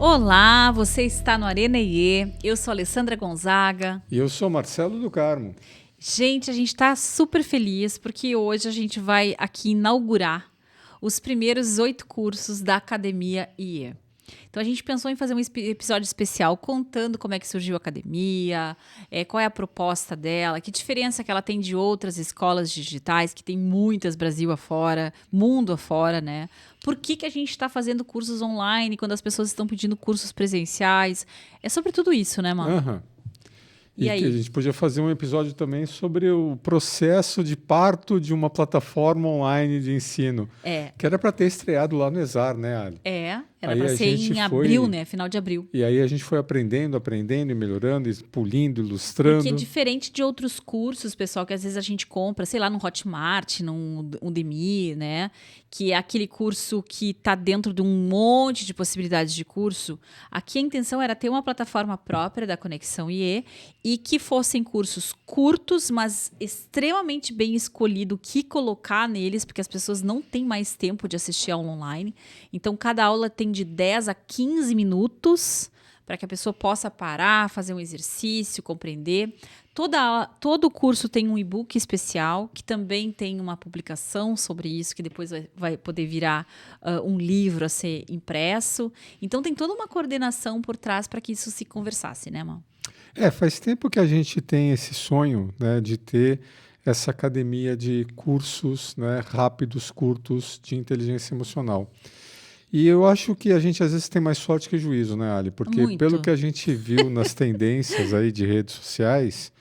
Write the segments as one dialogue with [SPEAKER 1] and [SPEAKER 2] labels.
[SPEAKER 1] Olá, você está no Arena IE, eu sou Alessandra Gonzaga.
[SPEAKER 2] E eu sou Marcelo do Carmo.
[SPEAKER 1] Gente, a gente está super feliz porque hoje a gente vai aqui inaugurar os primeiros 8 cursos da Academia IE. Então a gente pensou em fazer um episódio especial contando como é que surgiu a academia, qual é a proposta dela, que diferença que ela tem de outras escolas digitais, que tem muitas Brasil afora, mundo afora, né? Por que a gente está fazendo cursos online quando as pessoas estão pedindo cursos presenciais? É sobre tudo isso, né, mano?
[SPEAKER 2] Aham.
[SPEAKER 1] E
[SPEAKER 2] E que a
[SPEAKER 1] aí?
[SPEAKER 2] gente podia fazer um episódio também sobre o processo de parto de uma plataforma online de ensino,
[SPEAKER 1] É,
[SPEAKER 2] que era para ter estreado lá no ESAR, né, Ali?
[SPEAKER 1] era
[SPEAKER 2] Aí
[SPEAKER 1] para
[SPEAKER 2] a
[SPEAKER 1] ser
[SPEAKER 2] gente
[SPEAKER 1] em abril,
[SPEAKER 2] foi,
[SPEAKER 1] né? Final de abril.
[SPEAKER 2] e aí a gente foi aprendendo e melhorando, e polindo,
[SPEAKER 1] Porque é
[SPEAKER 2] ilustrando.
[SPEAKER 1] diferente de outros cursos, pessoal, que às vezes a gente compra, sei lá, no Hotmart, num Udemy, né? Que é aquele curso que está dentro de um monte de possibilidades de curso. Aqui a intenção era ter uma plataforma própria da Conexão IE e que fossem cursos curtos, mas extremamente bem escolhido o que colocar neles, porque as pessoas não têm mais tempo de assistir aula online. Então, cada aula tem de 10 a 15 minutos para que a pessoa possa parar, fazer um exercício, compreender. Todo curso tem um e-book especial, que também tem uma publicação sobre isso, que depois vai poder virar um livro a ser impresso. Então, tem toda uma coordenação por trás para que isso se conversasse, né, Mal?
[SPEAKER 2] Faz tempo que a gente tem esse sonho, né, de ter essa academia de cursos, né, rápidos, curtos, de inteligência emocional. E eu acho que a gente às vezes tem mais sorte que juízo, né, Ali? Porque pelo que
[SPEAKER 1] Muito.
[SPEAKER 2] a gente viu nas tendências aí de redes sociais,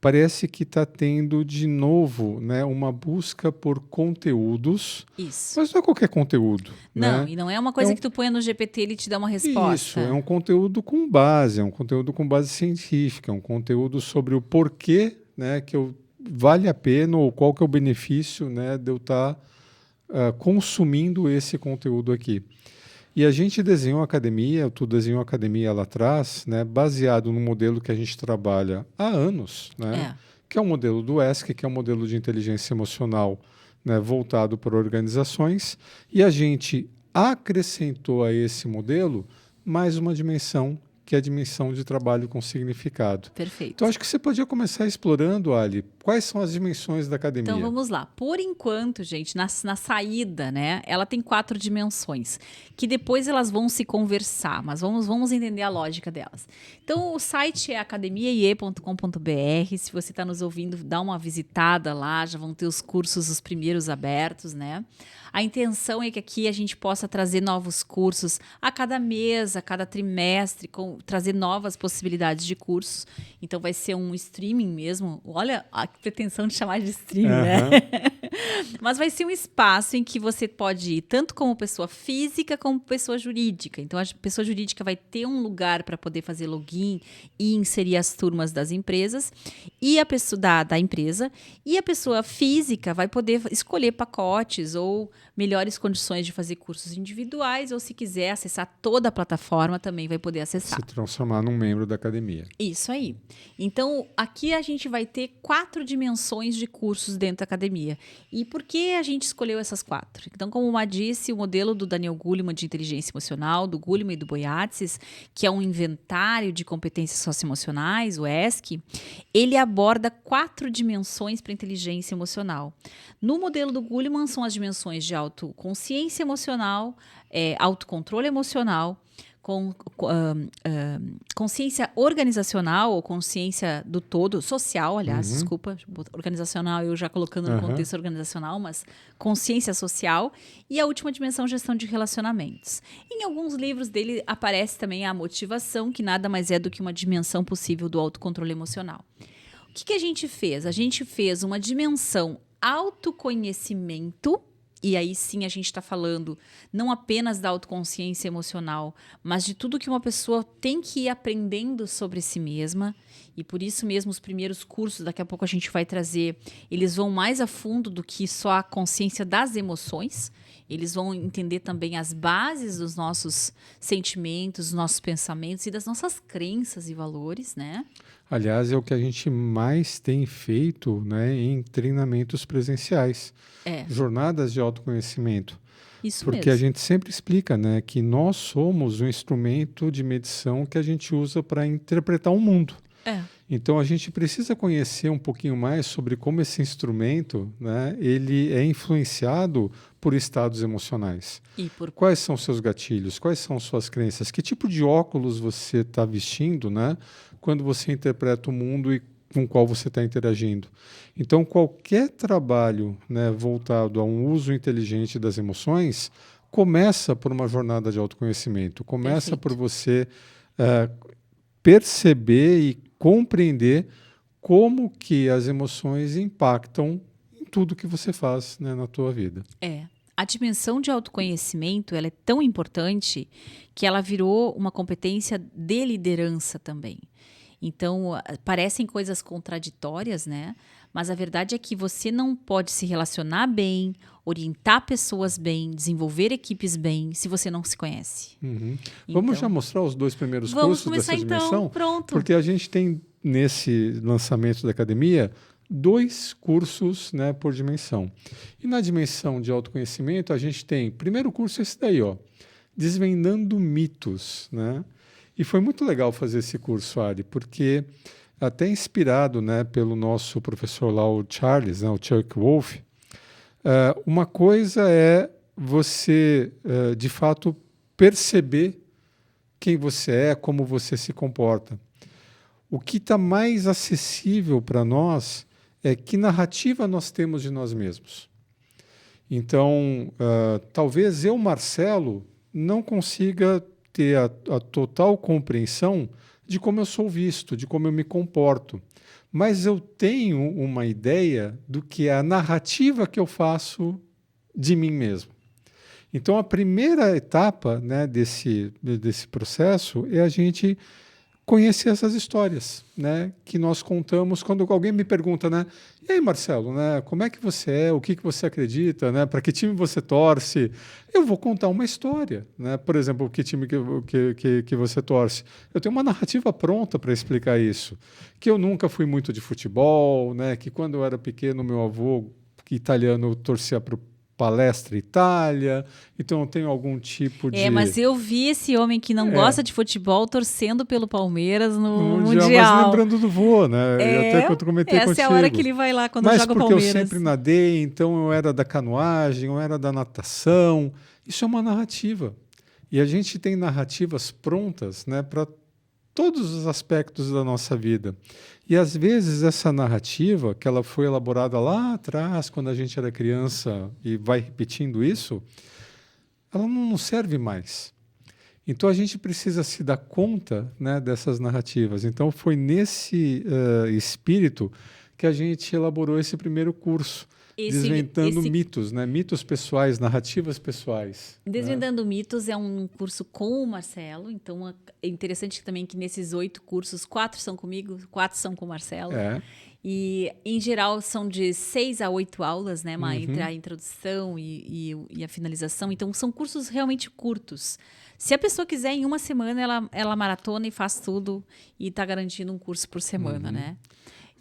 [SPEAKER 2] parece que está tendo de novo, né, uma busca por conteúdos,
[SPEAKER 1] Isso.
[SPEAKER 2] mas não é qualquer conteúdo,
[SPEAKER 1] Não,
[SPEAKER 2] né?
[SPEAKER 1] e não é uma
[SPEAKER 2] É
[SPEAKER 1] coisa
[SPEAKER 2] um,
[SPEAKER 1] que tu põe no GPT e ele te dá uma
[SPEAKER 2] isso, é
[SPEAKER 1] resposta.
[SPEAKER 2] um conteúdo com base, é um conteúdo com base científica, é um conteúdo sobre o porquê, né, vale a pena ou qual que é o benefício, né, de eu estar consumindo esse conteúdo aqui. E a gente desenhou a academia, tu desenhou a academia lá atrás, né, baseado no modelo que a gente trabalha há anos, né,
[SPEAKER 1] É.
[SPEAKER 2] que é o modelo do ESC, que é um modelo de inteligência emocional, né, voltado para organizações, e a gente acrescentou a esse modelo mais uma dimensão, que é a dimensão de trabalho com significado. Então,
[SPEAKER 1] Perfeito.
[SPEAKER 2] acho que você podia começar explorando, Ali, quais são as dimensões da
[SPEAKER 1] Então
[SPEAKER 2] academia.
[SPEAKER 1] vamos lá. Por enquanto, gente, na saída, né? Ela tem 4 dimensões, que depois elas vão se conversar, mas vamos entender a lógica delas. Então, o site é academiaie.com.br. Se você está nos ouvindo, dá uma visitada lá, já vão ter os cursos, os primeiros abertos, né? A intenção é que aqui a gente possa trazer novos cursos a cada mês, a cada trimestre, trazer novas possibilidades de cursos. Então vai ser um streaming mesmo. Olha a pretensão de chamar de streaming, né?
[SPEAKER 2] Aham.
[SPEAKER 1] Mas vai ser um espaço em que você pode ir tanto como pessoa física como pessoa jurídica. Então a pessoa jurídica vai ter um lugar para poder fazer login e inserir as turmas das empresas e a pessoa da empresa, e a pessoa física vai poder escolher pacotes ou melhores condições de fazer cursos individuais, ou se quiser acessar toda a plataforma também vai poder acessar.
[SPEAKER 2] Se transformar num membro da academia.
[SPEAKER 1] Isso aí. Então, aqui a gente vai ter 4 dimensões de cursos dentro da academia. E por que a gente escolheu essas 4? Então, como o Má disse, o modelo do Daniel Goleman de inteligência emocional, do Goleman e do Boiatzis, que é um inventário de competências socioemocionais, o ESC, ele aborda 4 dimensões para inteligência emocional. No modelo do Goleman, são as dimensões de autoconsciência emocional, autocontrole emocional, consciência organizacional ou consciência do todo, social, aliás,
[SPEAKER 2] Uhum.
[SPEAKER 1] desculpa, organizacional eu já colocando no
[SPEAKER 2] Aham.
[SPEAKER 1] contexto organizacional, mas consciência social, e a última dimensão, gestão de relacionamentos. Em alguns livros dele aparece também a motivação, que nada mais é do que uma dimensão possível do autocontrole emocional. O que a gente fez? A gente fez uma dimensão autoconhecimento. E aí sim a gente está falando não apenas da autoconsciência emocional, mas de tudo que uma pessoa tem que ir aprendendo sobre si mesma. E por isso mesmo os primeiros cursos, daqui a pouco a gente vai trazer, eles vão mais a fundo do que só a consciência das emoções. Eles vão entender também as bases dos nossos sentimentos, dos nossos pensamentos e das nossas crenças e valores, né?
[SPEAKER 2] Aliás, é o que a gente mais tem feito, né, em treinamentos presenciais,
[SPEAKER 1] É.
[SPEAKER 2] jornadas de autoconhecimento.
[SPEAKER 1] Isso
[SPEAKER 2] Porque a
[SPEAKER 1] mesmo.
[SPEAKER 2] gente sempre explica, né, que nós somos um instrumento de medição que a gente usa para interpretar o mundo.
[SPEAKER 1] É.
[SPEAKER 2] Então a gente precisa conhecer um pouquinho mais sobre como esse instrumento, né, ele é influenciado por estados emocionais.
[SPEAKER 1] E por
[SPEAKER 2] Quais são seus gatilhos? Quais são suas crenças? Que tipo de óculos você está vestindo, né, quando você interpreta o mundo e com o qual você está interagindo? Então, qualquer trabalho, né, voltado a um uso inteligente das emoções começa por uma jornada de autoconhecimento, começa por
[SPEAKER 1] perfeito.
[SPEAKER 2] você eh, perceber e compreender como que as emoções impactam em tudo que você faz, né, na tua vida.
[SPEAKER 1] É. A dimensão de autoconhecimento, ela é tão importante que ela virou uma competência de liderança também. Então, parecem coisas contraditórias, né? Mas a verdade é que você não pode se relacionar bem, orientar pessoas bem, desenvolver equipes bem, se você não se conhece.
[SPEAKER 2] Uhum. Vamos já
[SPEAKER 1] Então,
[SPEAKER 2] mostrar os 2 primeiros
[SPEAKER 1] vamos
[SPEAKER 2] cursos
[SPEAKER 1] começar
[SPEAKER 2] dessa
[SPEAKER 1] então.
[SPEAKER 2] dimensão?
[SPEAKER 1] Pronto.
[SPEAKER 2] Porque a gente tem, nesse lançamento da academia, 2 cursos, né, por dimensão. E na dimensão de autoconhecimento, a gente tem, primeiro curso é esse daí, ó, Desvendando Mitos, né? E foi muito legal fazer esse curso, Ari, porque até inspirado, né, pelo nosso professor lá, o Charles, né, o Chuck Wolf, uma coisa é você, de fato, perceber quem você é, como você se comporta. O que está mais acessível para nós é que narrativa nós temos de nós mesmos. Então, talvez eu, Marcelo, não consiga ter a total compreensão de como eu sou visto, de como eu me comporto. Mas eu tenho uma ideia do que é a narrativa que eu faço de mim mesmo. Então, a primeira etapa, né, desse processo é a gente conhecer essas histórias, né, que nós contamos quando alguém me pergunta, né, e aí, Marcelo, né, como é que você é, o que você acredita, né, para que time você torce? Eu vou contar uma história, né, por exemplo, que time que você torce. Eu tenho uma narrativa pronta para explicar isso, que eu nunca fui muito de futebol, né, que quando eu era pequeno, meu avô italiano torcia para o Palestra Itália, então eu tenho algum tipo
[SPEAKER 1] É,
[SPEAKER 2] de...
[SPEAKER 1] mas eu vi esse homem que não
[SPEAKER 2] É,
[SPEAKER 1] gosta de futebol torcendo pelo Palmeiras
[SPEAKER 2] no
[SPEAKER 1] no
[SPEAKER 2] Mundial, mas
[SPEAKER 1] Mundial.
[SPEAKER 2] lembrando do vô, né? E até
[SPEAKER 1] É,
[SPEAKER 2] que eu comentei
[SPEAKER 1] essa é a hora que
[SPEAKER 2] contigo.
[SPEAKER 1] ele vai lá quando
[SPEAKER 2] Mas
[SPEAKER 1] joga o
[SPEAKER 2] porque eu
[SPEAKER 1] Palmeiras.
[SPEAKER 2] sempre nadei, então eu era da canoagem, eu era da natação. Isso é uma narrativa. E a gente tem narrativas prontas, né, para todos os aspectos da nossa vida. E às vezes essa narrativa, que ela foi elaborada lá atrás, quando a gente era criança, e vai repetindo isso, ela não serve mais. Então a gente precisa se dar conta, né, dessas narrativas. Então foi nesse espírito que a gente elaborou esse primeiro curso, Desvendando
[SPEAKER 1] Esse
[SPEAKER 2] Mitos, né, mitos pessoais, narrativas pessoais. Né?
[SPEAKER 1] Desvendando Mitos é um curso com o Marcelo, então é interessante também que nesses 8 cursos, 4 são comigo, 4 são com o Marcelo.
[SPEAKER 2] É.
[SPEAKER 1] E, em geral, são de 6 a 8 aulas, né? Entre
[SPEAKER 2] Uhum.
[SPEAKER 1] a introdução e a finalização. Então, são cursos realmente curtos. Se a pessoa quiser, em uma semana, ela maratona e faz tudo e está garantindo um curso por semana, né?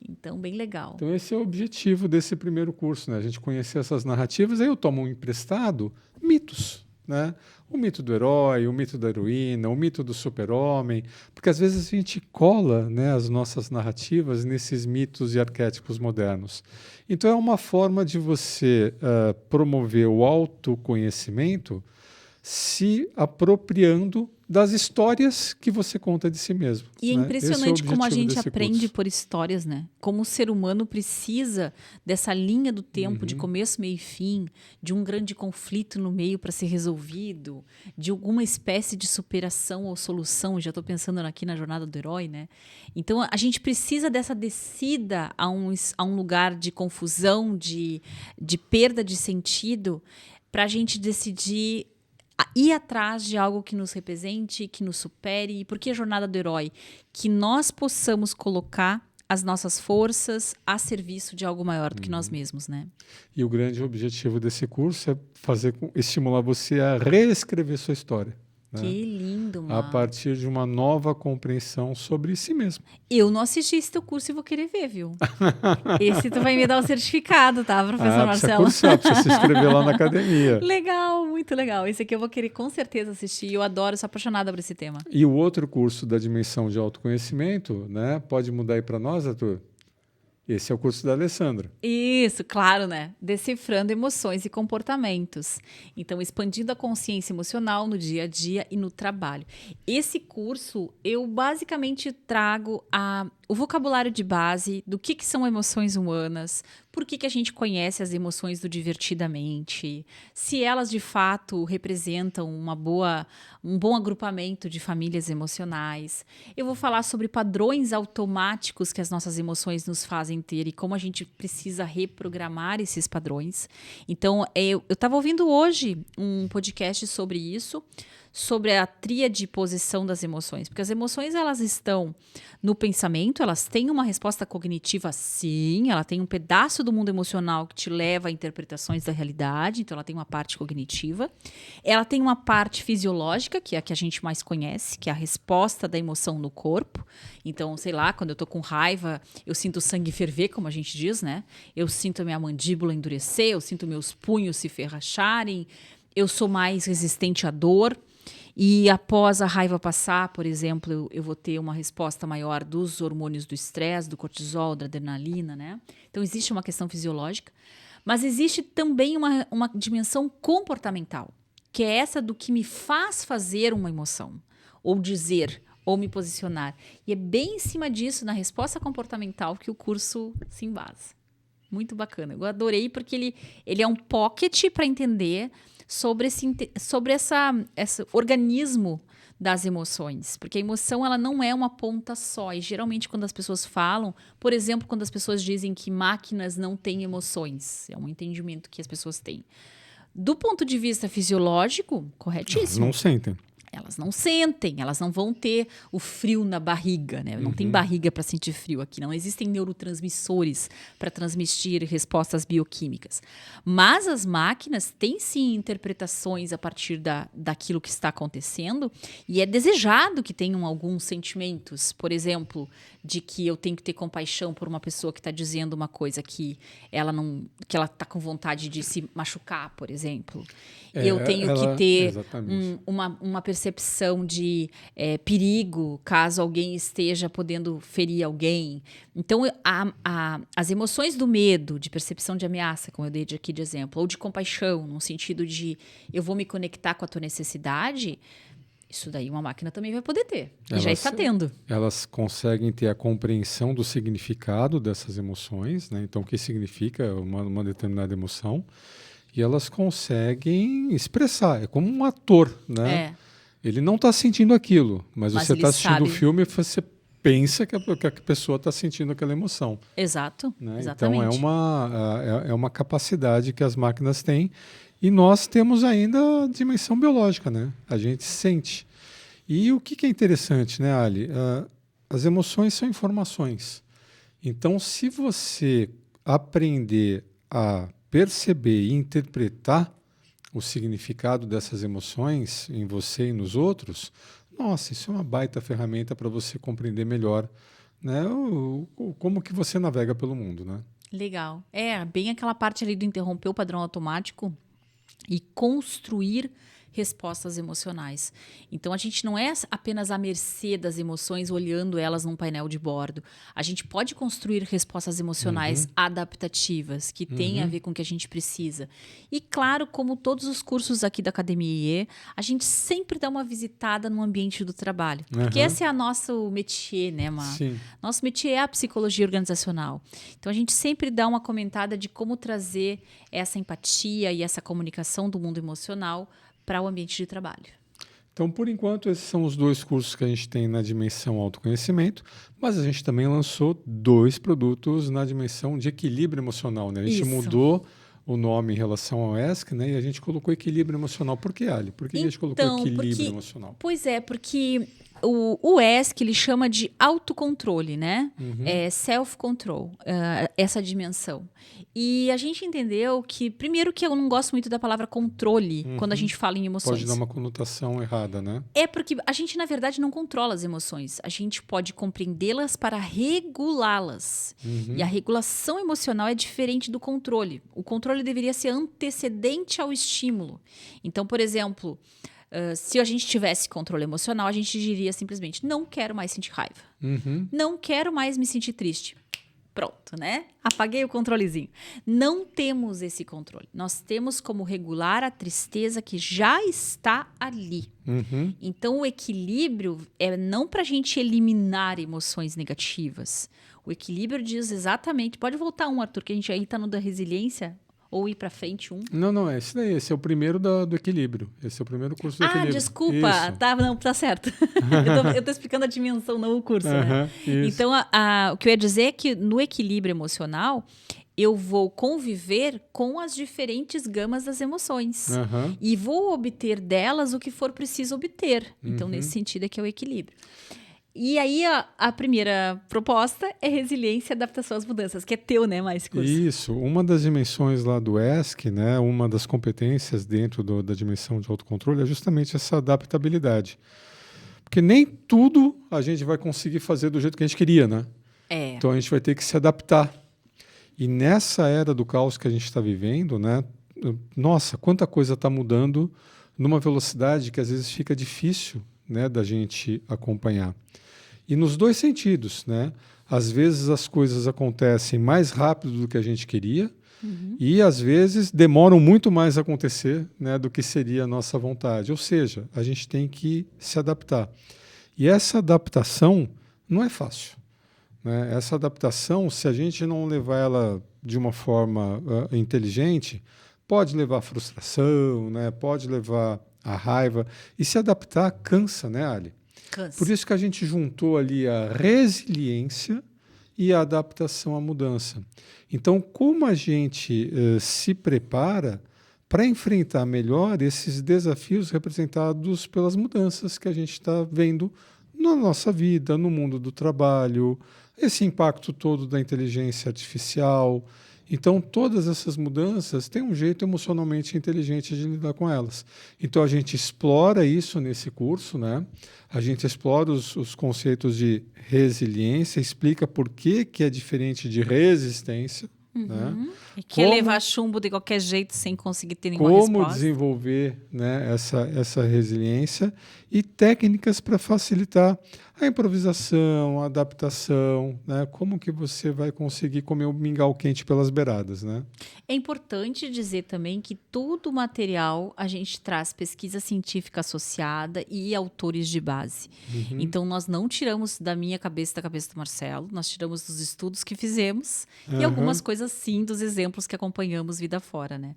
[SPEAKER 1] Então, bem legal.
[SPEAKER 2] Então esse é o objetivo desse primeiro curso, né? A gente conhecer essas narrativas, aí eu tomo um emprestado mitos, né? O mito do herói, o mito da heroína, o mito do super-homem, porque às vezes a gente cola, né, as nossas narrativas nesses mitos e arquétipos modernos. Então é uma forma de você promover o autoconhecimento se apropriando das histórias que você conta de si mesmo.
[SPEAKER 1] E é
[SPEAKER 2] Né? Esse é o
[SPEAKER 1] impressionante como a
[SPEAKER 2] objetivo
[SPEAKER 1] gente
[SPEAKER 2] desse
[SPEAKER 1] aprende
[SPEAKER 2] curso.
[SPEAKER 1] por histórias, né? Como o ser humano precisa dessa linha do tempo, de começo, meio e fim, de um grande conflito no meio para ser resolvido, de alguma espécie de superação ou solução. Já estou pensando aqui na jornada do herói, né? Então a gente precisa dessa descida a um lugar de confusão, de perda de sentido, para a gente decidir ir atrás de algo que nos represente, que nos supere. E por que a jornada do herói? Que nós possamos colocar as nossas forças a serviço de algo maior do que nós mesmos, né?
[SPEAKER 2] E o grande objetivo desse curso é estimular você a reescrever sua história.
[SPEAKER 1] Que lindo,
[SPEAKER 2] a
[SPEAKER 1] mano.
[SPEAKER 2] partir de uma nova compreensão sobre si mesmo.
[SPEAKER 1] Eu não assisti esse teu curso e vou querer ver, viu? Esse tu vai me dar o certificado, tá, professor
[SPEAKER 2] Precisa
[SPEAKER 1] Marcelo?
[SPEAKER 2] cursar, precisa se inscrever lá na academia.
[SPEAKER 1] Legal, muito legal. Esse aqui eu vou querer com certeza assistir. Eu adoro, sou apaixonada por esse tema.
[SPEAKER 2] E o outro curso da dimensão de autoconhecimento, né? Pode mudar aí para nós, Arthur? Esse é o curso da Alessandra.
[SPEAKER 1] Isso, claro, né? Decifrando emoções e comportamentos. Então, expandindo a consciência emocional no dia a dia e no trabalho. Esse curso, eu basicamente trago o vocabulário de base do que são emoções humanas, por que a gente conhece as emoções do divertidamente, se elas de fato representam um bom agrupamento de famílias emocionais. Eu vou falar sobre padrões automáticos que as nossas emoções nos fazem ter e como a gente precisa reprogramar esses padrões. Então, eu estava ouvindo hoje um podcast sobre isso, sobre a tríade posição das emoções, porque as emoções elas estão no pensamento, elas têm uma resposta cognitiva, sim, ela tem um pedaço do mundo emocional que te leva a interpretações da realidade, então ela tem uma parte cognitiva, ela tem uma parte fisiológica, que é a que a gente mais conhece, que é a resposta da emoção no corpo. Então, sei lá, quando eu tô com raiva, eu sinto o sangue ferver, como a gente diz, né? Eu sinto a minha mandíbula endurecer, eu sinto meus punhos se ferracharem, eu sou mais resistente à dor. E após a raiva passar, por exemplo, eu vou ter uma resposta maior dos hormônios do estresse, do cortisol, da adrenalina, né? Então, existe uma questão fisiológica, mas existe também uma dimensão comportamental, que é essa do que me faz fazer uma emoção, ou dizer, ou me posicionar. E é bem em cima disso, na resposta comportamental, que o curso se embasa. Muito bacana. Eu adorei porque ele é um pocket para entender sobre esse organismo das emoções. Porque a emoção ela não é uma ponta só. E geralmente quando as pessoas falam, por exemplo, quando as pessoas dizem que máquinas não têm emoções, é um entendimento que as pessoas têm. Do ponto de vista fisiológico, corretíssimo.
[SPEAKER 2] Não sentem.
[SPEAKER 1] Elas não sentem, elas não vão ter o frio na barriga, né? Não tem barriga para sentir frio aqui, não existem neurotransmissores para transmitir respostas bioquímicas. Mas as máquinas têm sim interpretações a partir daquilo que está acontecendo e é desejado que tenham alguns sentimentos, por exemplo, de que eu tenho que ter compaixão por uma pessoa que está dizendo uma coisa que ela está com vontade de se machucar, por exemplo. Eu tenho que ter uma percepção de perigo caso alguém esteja podendo ferir alguém. Então, as emoções do medo, de percepção de ameaça, como eu dei aqui de exemplo, ou de compaixão, no sentido de eu vou me conectar com a tua necessidade, isso daí uma máquina também vai poder ter. E já está tendo.
[SPEAKER 2] Elas conseguem ter a compreensão do significado dessas emoções, né? Então, o que significa uma determinada emoção. E elas conseguem expressar. É como um ator, né? Ele não está sentindo aquilo, mas você está assistindo o filme e você pensa que a pessoa está sentindo aquela emoção.
[SPEAKER 1] Exato,
[SPEAKER 2] né?
[SPEAKER 1] exatamente.
[SPEAKER 2] Então, é uma capacidade que as máquinas têm e nós temos ainda a dimensão biológica, né? A gente sente. E o que é interessante, né, Ali? As emoções são informações. Então, se você aprender a perceber e interpretar o significado dessas emoções em você e nos outros, nossa, isso é uma baita ferramenta para você compreender melhor, né, como que você navega pelo mundo, né?
[SPEAKER 1] Legal. Bem aquela parte ali do interromper o padrão automático e construir respostas emocionais. Então, a gente não é apenas à mercê das emoções, olhando elas num painel de bordo. A gente pode construir respostas emocionais adaptativas, que têm a ver com o que a gente precisa. E, claro, como todos os cursos aqui da Academia IE, a gente sempre dá uma visitada no ambiente do trabalho. Porque esse é o nosso métier, né, Mar?
[SPEAKER 2] Sim.
[SPEAKER 1] Nosso métier é a psicologia organizacional. Então, a gente sempre dá uma comentada de como trazer essa empatia e essa comunicação do mundo emocional para o ambiente de trabalho.
[SPEAKER 2] Então, por enquanto, esses são os 2 cursos que a gente tem na dimensão autoconhecimento, mas a gente também lançou 2 produtos na dimensão de equilíbrio emocional, né? A gente mudou o nome em relação ao ESC, né? E a gente colocou equilíbrio emocional. Por que, Ali? Por que a gente colocou equilíbrio emocional?
[SPEAKER 1] Pois é, porque O ESC, ele chama de autocontrole, né? É self-control, essa dimensão. E a gente entendeu que, primeiro que eu não gosto muito da palavra controle quando a gente fala em emoções.
[SPEAKER 2] Pode dar uma conotação errada, né?
[SPEAKER 1] É porque a gente, na verdade, não controla as emoções. A gente pode compreendê-las para regulá-las. E a regulação emocional é diferente do controle. O controle deveria ser antecedente ao estímulo. Então, por exemplo, se a gente tivesse controle emocional, a gente diria simplesmente: não quero mais sentir raiva. Não quero mais me sentir triste. Pronto, né? Apaguei o controlezinho. Não temos esse controle. Nós temos como regular a tristeza que já está ali. Então, o equilíbrio é não para a gente eliminar emoções negativas. O equilíbrio diz exatamente... Pode voltar Arthur, que a gente aí está no da resiliência... Ou ir para frente
[SPEAKER 2] Não, esse daí. Esse é o primeiro do equilíbrio. Esse é o primeiro curso do equilíbrio.
[SPEAKER 1] Desculpa.
[SPEAKER 2] Isso.
[SPEAKER 1] Tá certo. eu tô explicando a dimensão, não o curso, né? Então, o que eu ia dizer é que no equilíbrio emocional, eu vou conviver com as diferentes gamas das emoções. E vou obter delas o que for preciso obter. Então, nesse sentido é que é o equilíbrio. E aí, a primeira proposta é resiliência e adaptação às mudanças, que é teu, né, mais curso?
[SPEAKER 2] Isso. Uma das dimensões lá do ESC, né, uma das competências dentro da dimensão de autocontrole é justamente essa adaptabilidade. Porque nem tudo a gente vai conseguir fazer do jeito que a gente queria, né? Então, a gente vai ter que se adaptar. E nessa era do caos que a gente está vivendo, né, nossa, quanta coisa está mudando numa velocidade que às vezes fica difícil, né, da gente acompanhar. E nos dois sentidos, né? Às vezes as coisas acontecem mais rápido do que a gente queria e às vezes demoram muito mais a acontecer, né, do que seria a nossa vontade. Ou seja, a gente tem que se adaptar. E essa adaptação não é fácil, né? Essa adaptação, se a gente não levar ela de uma forma inteligente, pode levar à frustração, né? Pode levar à raiva. E se adaptar cansa, né, Ali? Por isso que a gente juntou ali a resiliência e a adaptação à mudança. Então, como a gente se prepara para enfrentar melhor esses desafios representados pelas mudanças que a gente está vendo na nossa vida, no mundo do trabalho, esse impacto todo da inteligência artificial. Então, todas essas mudanças têm um jeito emocionalmente inteligente de lidar com elas. Então, a gente explora isso nesse curso, né? A gente explora os conceitos de resiliência, explica por que é diferente de resistência. Né?
[SPEAKER 1] E que é levar chumbo de qualquer jeito sem conseguir ter nenhuma resposta.
[SPEAKER 2] Como desenvolver, né, essa resiliência e técnicas para facilitar a improvisação, a adaptação, né? Como que você vai conseguir comer o mingau quente pelas beiradas, né?
[SPEAKER 1] É importante dizer também que todo o material a gente traz pesquisa científica associada e autores de base. Então, nós não tiramos da minha cabeça, da cabeça do Marcelo, nós tiramos dos estudos que fizemos e algumas coisas, sim, dos exemplos que acompanhamos vida fora, né?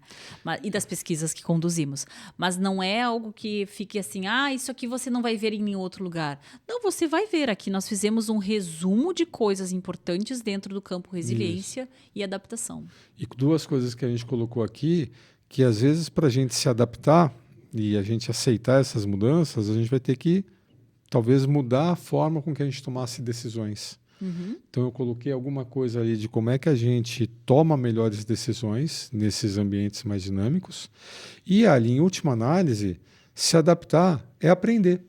[SPEAKER 1] E das pesquisas que conduzimos. Mas não é algo que fique assim, isso aqui você não vai ver em nenhum outro lugar. Não, você vai ver aqui. Nós fizemos um resumo de coisas importantes dentro do campo resiliência e adaptação.
[SPEAKER 2] E duas coisas que a gente colocou aqui, que às vezes para a gente se adaptar e a gente aceitar essas mudanças, a gente vai ter que talvez mudar a forma com que a gente tomasse decisões. Então eu coloquei alguma coisa ali de como é que a gente toma melhores decisões nesses ambientes mais dinâmicos. E ali, em última análise, se adaptar é aprender.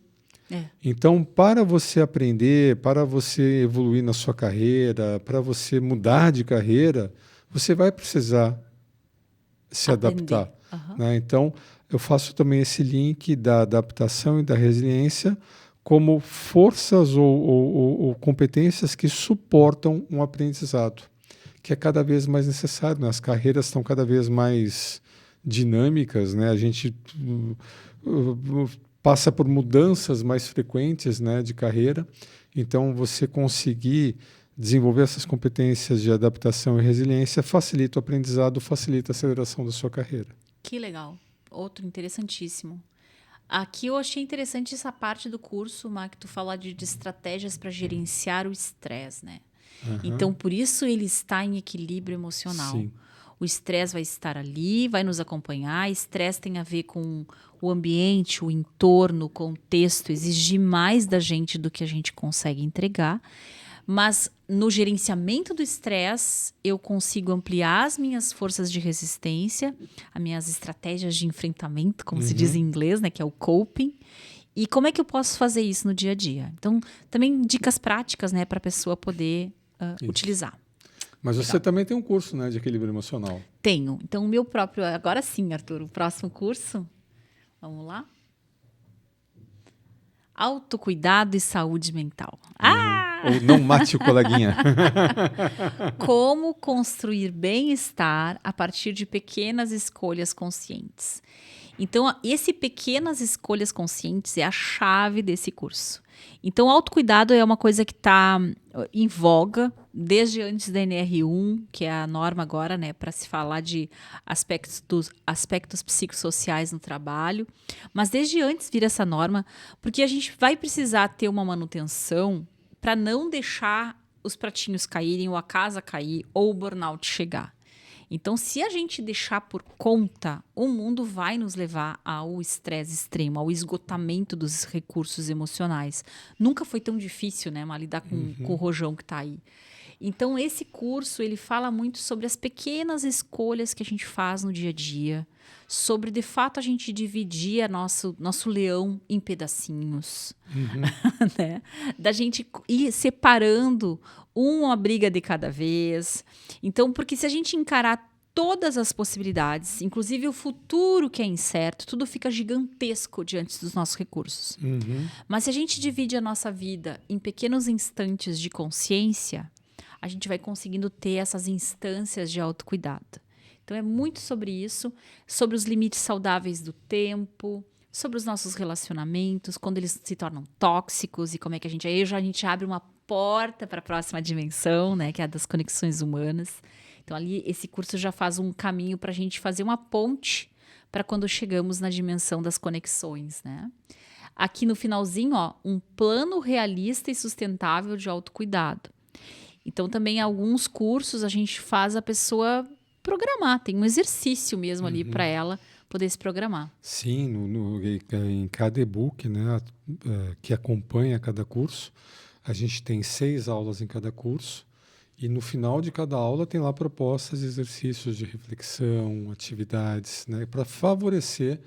[SPEAKER 2] Então, para você aprender, para você evoluir na sua carreira, para você mudar de carreira, você vai precisar se adaptar. Né? Então, eu faço também esse link da adaptação e da resiliência como forças ou competências que suportam um aprendizado, que é cada vez mais necessário. Né? As carreiras estão cada vez mais dinâmicas, né? A gente passa por mudanças mais frequentes, né, de carreira. Então, você conseguir desenvolver essas competências de adaptação e resiliência facilita o aprendizado, facilita a aceleração da sua carreira.
[SPEAKER 1] Que legal. Outro interessantíssimo. Aqui eu achei interessante essa parte do curso, Mar, que tu fala de estratégias para gerenciar o estresse, né? Então, por isso ele está em equilíbrio emocional.
[SPEAKER 2] Sim.
[SPEAKER 1] O estresse vai estar ali, vai nos acompanhar. Estresse tem a ver com o ambiente, o entorno, o contexto, exigir mais da gente do que a gente consegue entregar. Mas no gerenciamento do estresse, eu consigo ampliar as minhas forças de resistência, as minhas estratégias de enfrentamento, como se diz em inglês, né, que é o coping. E como é que eu posso fazer isso no dia a dia? Então, também dicas práticas, né, para a pessoa poder utilizar.
[SPEAKER 2] Mas você também tem um curso, né, de equilíbrio emocional.
[SPEAKER 1] Tenho. Então, o meu próprio... Agora sim, Arthur, o próximo curso. Vamos lá. Autocuidado e saúde mental.
[SPEAKER 2] Ou não mate o coleguinha.
[SPEAKER 1] Como construir bem-estar a partir de pequenas escolhas conscientes. Então, esse pequenas escolhas conscientes é a chave desse curso. Então, o autocuidado é uma coisa que está em voga desde antes da NR1, que é a norma agora, né, para se falar de aspectos psicossociais no trabalho. Mas desde antes vir essa norma, porque a gente vai precisar ter uma manutenção para não deixar os pratinhos caírem, ou a casa cair, ou o burnout chegar. Então, se a gente deixar por conta, o mundo vai nos levar ao estresse extremo, ao esgotamento dos recursos emocionais. Nunca foi tão difícil, né, lidar com o rojão que está aí. Então, esse curso, ele fala muito sobre as pequenas escolhas que a gente faz no dia a dia, sobre, de fato, a gente dividir nosso leão em pedacinhos, né? Da gente ir separando uma briga de cada vez. Então, porque se a gente encarar todas as possibilidades, inclusive o futuro que é incerto, tudo fica gigantesco diante dos nossos recursos. Mas se a gente divide a nossa vida em pequenos instantes de consciência, a gente vai conseguindo ter essas instâncias de autocuidado. Então, é muito sobre isso, sobre os limites saudáveis do tempo, sobre os nossos relacionamentos, quando eles se tornam tóxicos e como é que a gente abre uma porta para a próxima dimensão, né, que é a das conexões humanas. Então, ali, esse curso já faz um caminho para a gente fazer uma ponte para quando chegamos na dimensão das conexões, né? Aqui no finalzinho, ó, um plano realista e sustentável de autocuidado. Então, também alguns cursos a gente faz a pessoa programar, tem um exercício mesmo ali para ela poder se programar.
[SPEAKER 2] Sim, em cada e-book, né, que acompanha cada curso, a gente tem 6 aulas em cada curso e no final de cada aula tem lá propostas, exercícios de reflexão, atividades, né, para favorecer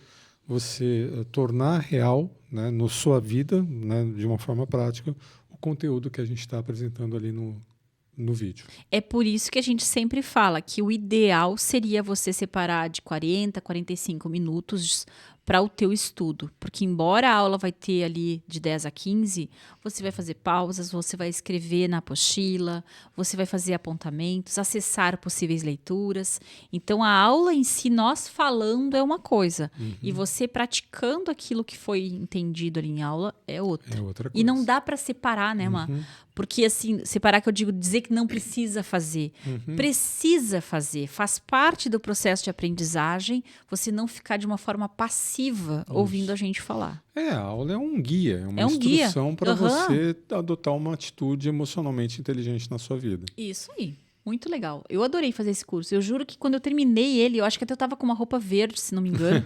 [SPEAKER 2] você tornar real, né, na sua vida, né, de uma forma prática, o conteúdo que a gente está apresentando ali no vídeo.
[SPEAKER 1] É por isso que a gente sempre fala que o ideal seria você separar de 40 a 45 minutos para o teu estudo. Porque embora a aula vai ter ali de 10 a 15, você vai fazer pausas, você vai escrever na apostila, você vai fazer apontamentos, acessar possíveis leituras. Então, a aula em si, nós falando é uma coisa. E você praticando aquilo que foi entendido ali em aula é outra.
[SPEAKER 2] É outra coisa.
[SPEAKER 1] E não dá para separar, né, Má? Porque, assim, separar que eu digo, dizer que não precisa fazer. Precisa fazer. Faz parte do processo de aprendizagem você não ficar de uma forma passiva ouvindo a gente falar.
[SPEAKER 2] A aula é um guia, é uma
[SPEAKER 1] É um guia.
[SPEAKER 2] instrução para você adotar uma atitude emocionalmente inteligente na sua vida.
[SPEAKER 1] Isso aí. Muito legal. Eu adorei fazer esse curso. Eu juro que quando eu terminei ele, eu acho que até eu estava com uma roupa verde, se não me engano.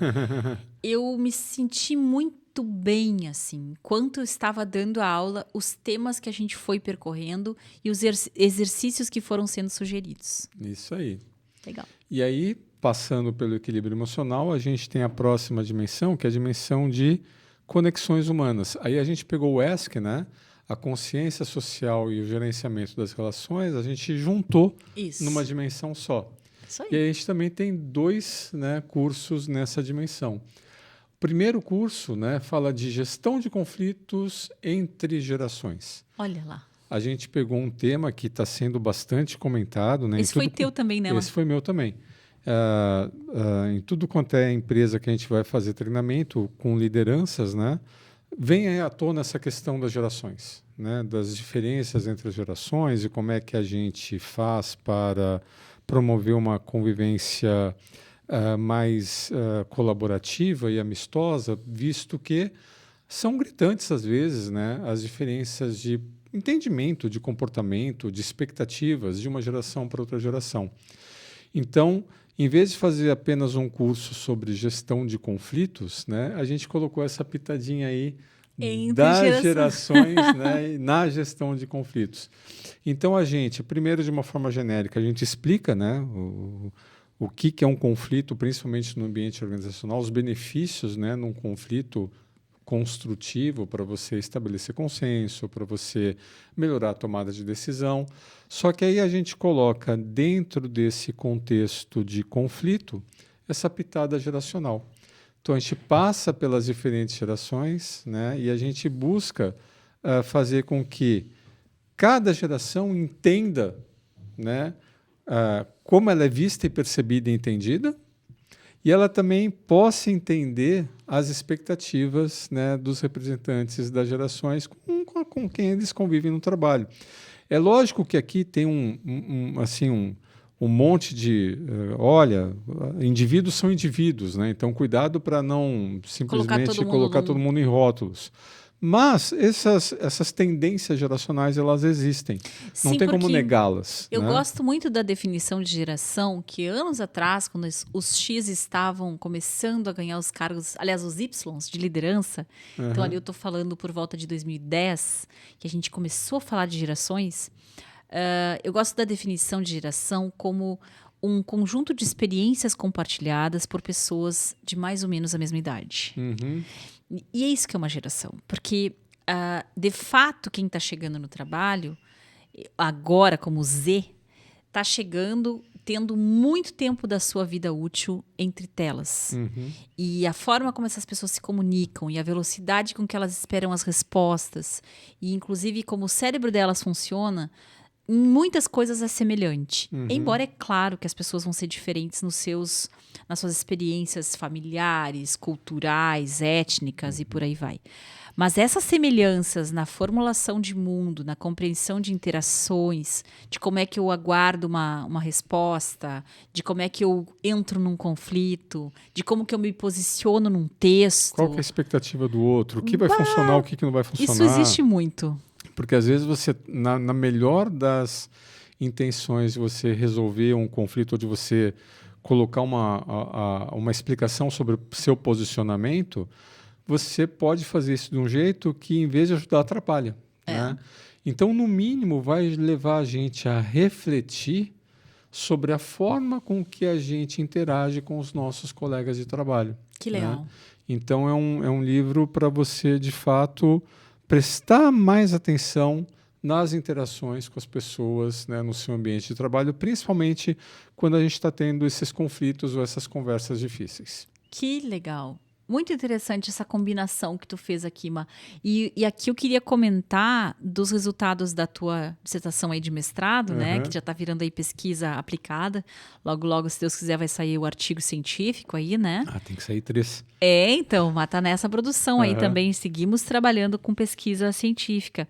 [SPEAKER 1] Eu me senti muito bem, assim. Enquanto eu estava dando a aula, os temas que a gente foi percorrendo e os exercícios que foram sendo sugeridos.
[SPEAKER 2] Isso aí.
[SPEAKER 1] Legal.
[SPEAKER 2] E aí, passando pelo equilíbrio emocional, a gente tem a próxima dimensão, que é a dimensão de conexões humanas. Aí a gente pegou o ESC, né? A consciência social e o gerenciamento das relações, a gente juntou numa dimensão só.
[SPEAKER 1] Isso aí.
[SPEAKER 2] E aí a gente também tem 2, né, cursos nessa dimensão. O primeiro curso, né, fala de gestão de conflitos entre gerações.
[SPEAKER 1] Olha lá.
[SPEAKER 2] A gente pegou um tema que está sendo bastante comentado. Né,
[SPEAKER 1] esse foi teu também, né?
[SPEAKER 2] Esse foi meu também. Em tudo quanto é empresa que a gente vai fazer treinamento com lideranças, né, vem à tona essa questão das gerações, né, das diferenças entre as gerações e como é que a gente faz para promover uma convivência mais colaborativa e amistosa, visto que são gritantes às vezes, né, as diferenças de entendimento, de comportamento, de expectativas de uma geração para outra geração. Então, em vez de fazer apenas um curso sobre gestão de conflitos, né, a gente colocou essa pitadinha aí das gerações, né, na gestão de conflitos. Então, primeiro, de uma forma genérica, a gente explica, né, o que é um conflito, principalmente no ambiente organizacional, os benefícios, né, num conflito construtivo para você estabelecer consenso, para você melhorar a tomada de decisão. Só que aí a gente coloca dentro desse contexto de conflito essa pitada geracional. Então a gente passa pelas diferentes gerações, né, e a gente busca fazer com que cada geração entenda, né, como ela é vista e percebida e entendida, e ela também possa entender as expectativas, né, dos representantes das gerações com quem eles convivem no trabalho. É lógico que aqui tem um monte de... olha, indivíduos são indivíduos, né? Então, cuidado para não simplesmente colocar todo mundo em rótulos. Mas essas tendências geracionais, elas existem. Não tem como negá-las.
[SPEAKER 1] Eu gosto muito da definição de geração, que anos atrás, quando os X estavam começando a ganhar os cargos, aliás, os Ys de liderança, então ali eu estou falando por volta de 2010, que a gente começou a falar de gerações, eu gosto da definição de geração como um conjunto de experiências compartilhadas por pessoas de mais ou menos a mesma idade. E é isso que é uma geração, porque, de fato, quem está chegando no trabalho, agora como Z, está chegando tendo muito tempo da sua vida útil entre telas. E a forma como essas pessoas se comunicam e a velocidade com que elas esperam as respostas, e inclusive como o cérebro delas funciona, em muitas coisas é semelhante. Embora é claro que as pessoas vão ser diferentes nas suas experiências familiares, culturais, étnicas e por aí vai. Mas essas semelhanças na formulação de mundo, na compreensão de interações, de como é que eu aguardo uma resposta, de como é que eu entro num conflito, de como que eu me posiciono num texto.
[SPEAKER 2] Qual que é a expectativa do outro? O que vai funcionar, o que não vai funcionar?
[SPEAKER 1] Isso existe muito.
[SPEAKER 2] Porque às vezes você, na melhor das intenções de você resolver um conflito ou de você colocar uma explicação sobre o seu posicionamento, você pode fazer isso de um jeito que, em vez de ajudar, atrapalha. Né? Então, no mínimo, vai levar a gente a refletir sobre a forma com que a gente interage com os nossos colegas de trabalho.
[SPEAKER 1] Que legal.
[SPEAKER 2] Né? Então, é um livro para você, de fato, prestar mais atenção nas interações com as pessoas, né, no seu ambiente de trabalho, principalmente quando a gente está tendo esses conflitos ou essas conversas difíceis.
[SPEAKER 1] Que legal. Muito interessante essa combinação que tu fez aqui, Ma. E aqui eu queria comentar dos resultados da tua dissertação aí de mestrado, né? Que já está virando aí pesquisa aplicada. Logo, logo, se Deus quiser, vai sair o artigo científico aí, né?
[SPEAKER 2] Tem que sair 3.
[SPEAKER 1] Então, mas tá nessa produção aí também. Seguimos trabalhando com pesquisa científica.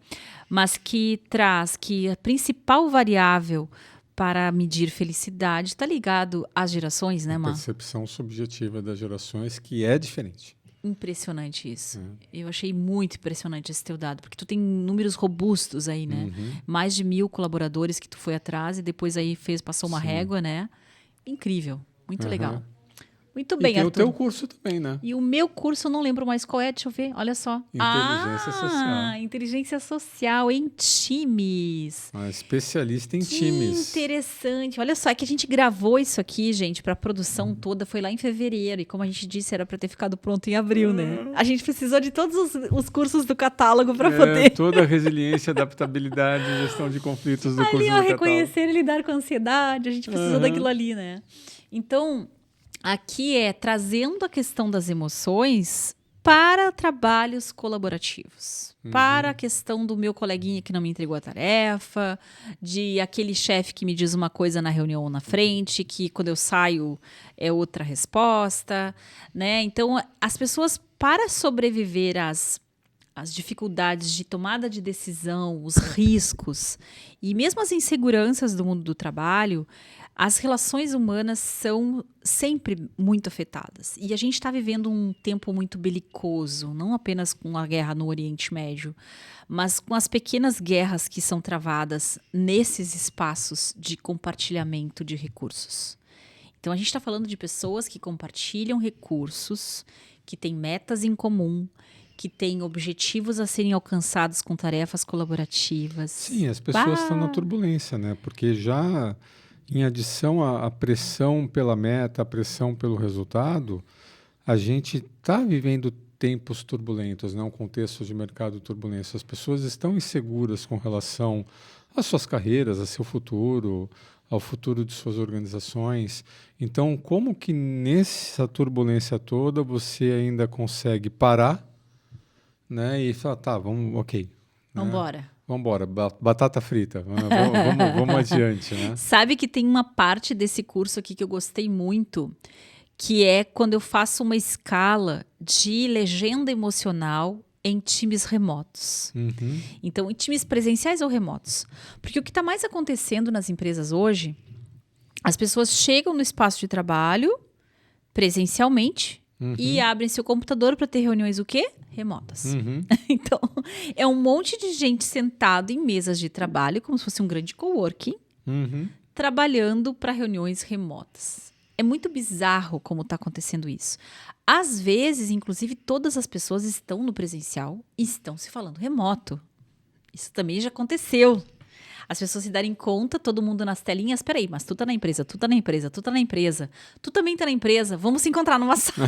[SPEAKER 1] Mas que traz que a principal variável para medir felicidade está ligado às gerações, né, Má?
[SPEAKER 2] A percepção subjetiva das gerações, que é diferente.
[SPEAKER 1] Impressionante isso. Eu achei muito impressionante esse teu dado, porque tu tem números robustos aí, né? Mais de 1.000 colaboradores que tu foi atrás e depois aí passou uma régua, né? Incrível. Muito legal. Muito bem,
[SPEAKER 2] e tem
[SPEAKER 1] Arthur.
[SPEAKER 2] o teu curso também, né?
[SPEAKER 1] E o meu curso, eu não lembro mais qual é, deixa eu ver, olha só.
[SPEAKER 2] Inteligência social.
[SPEAKER 1] Inteligência social em times.
[SPEAKER 2] Especialista em
[SPEAKER 1] que
[SPEAKER 2] times.
[SPEAKER 1] Interessante. Olha só, é que a gente gravou isso aqui, gente, para a produção toda, foi lá em fevereiro. E como a gente disse, era para ter ficado pronto em abril, né? A gente precisou de todos os cursos do catálogo para poder...
[SPEAKER 2] Toda a resiliência, adaptabilidade, gestão de conflitos do curso do catálogo.
[SPEAKER 1] Reconhecer e lidar com a ansiedade, a gente precisou daquilo ali, né? Então... Aqui é trazendo a questão das emoções para trabalhos colaborativos. Para a questão do meu coleguinha que não me entregou a tarefa, de aquele chefe que me diz uma coisa na reunião ou na frente, que quando eu saio é outra resposta, né? Então, as pessoas, para sobreviver às dificuldades de tomada de decisão, os riscos e mesmo as inseguranças do mundo do trabalho, as relações humanas são sempre muito afetadas. E a gente está vivendo um tempo muito belicoso, não apenas com a guerra no Oriente Médio, mas com as pequenas guerras que são travadas nesses espaços de compartilhamento de recursos. Então, a gente está falando de pessoas que compartilham recursos, que têm metas em comum, que têm objetivos a serem alcançados com tarefas colaborativas.
[SPEAKER 2] Sim, as pessoas estão na turbulência, né? Porque já em adição à pressão pela meta, a pressão pelo resultado, a gente está vivendo tempos turbulentos, né? Um contexto de mercado turbulento. As pessoas estão inseguras com relação às suas carreiras, a seu futuro, ao futuro de suas organizações. Então, como que nessa turbulência toda você ainda consegue parar, né? E falar, tá, vamos, ok.
[SPEAKER 1] Vamos embora.
[SPEAKER 2] Vamos embora, batata frita, vamos adiante, né?
[SPEAKER 1] Sabe que tem uma parte desse curso aqui que eu gostei muito, que é quando eu faço uma escala de legenda emocional em times remotos.
[SPEAKER 2] Uhum.
[SPEAKER 1] Então, em times presenciais ou remotos. Porque o que está mais acontecendo nas empresas hoje, as pessoas chegam no espaço de trabalho presencialmente e abrem seu computador para ter reuniões o quê? Remotas.
[SPEAKER 2] Uhum.
[SPEAKER 1] Então, é um monte de gente sentado em mesas de trabalho, como se fosse um grande coworking,
[SPEAKER 2] Uhum.
[SPEAKER 1] trabalhando para reuniões remotas. É muito bizarro como está acontecendo isso. Às vezes, inclusive, todas as pessoas estão no presencial e estão se falando remoto. Isso também já aconteceu. As pessoas se darem conta, todo mundo nas telinhas. Peraí, mas tu tá na empresa, tu tá na empresa, tu tá na empresa. Tu também tá na empresa, vamos se encontrar numa sala.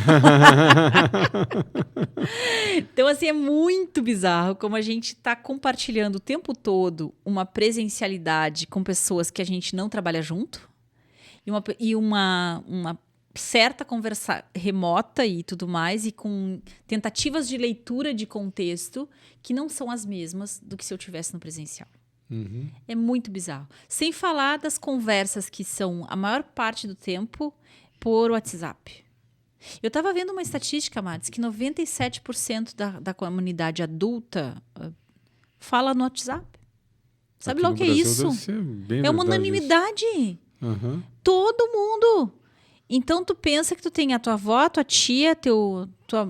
[SPEAKER 1] Então, assim, é muito bizarro como a gente tá compartilhando o tempo todo uma presencialidade com pessoas que a gente não trabalha junto e uma certa conversa remota e tudo mais, e com tentativas de leitura de contexto que não são as mesmas do que se eu tivesse no presencial.
[SPEAKER 2] Uhum.
[SPEAKER 1] É muito bizarro. Sem falar das conversas que são, a maior parte do tempo, por WhatsApp. Eu estava vendo uma estatística, Mads, que 97% da comunidade adulta fala no WhatsApp. Sabe
[SPEAKER 2] Aqui
[SPEAKER 1] lá
[SPEAKER 2] no
[SPEAKER 1] o que é
[SPEAKER 2] Brasil
[SPEAKER 1] isso?
[SPEAKER 2] deve ser bem
[SPEAKER 1] É uma
[SPEAKER 2] verdade
[SPEAKER 1] unanimidade.
[SPEAKER 2] isso. Uhum.
[SPEAKER 1] Todo mundo. Então, tu pensa que tu tem a tua avó, tua tia,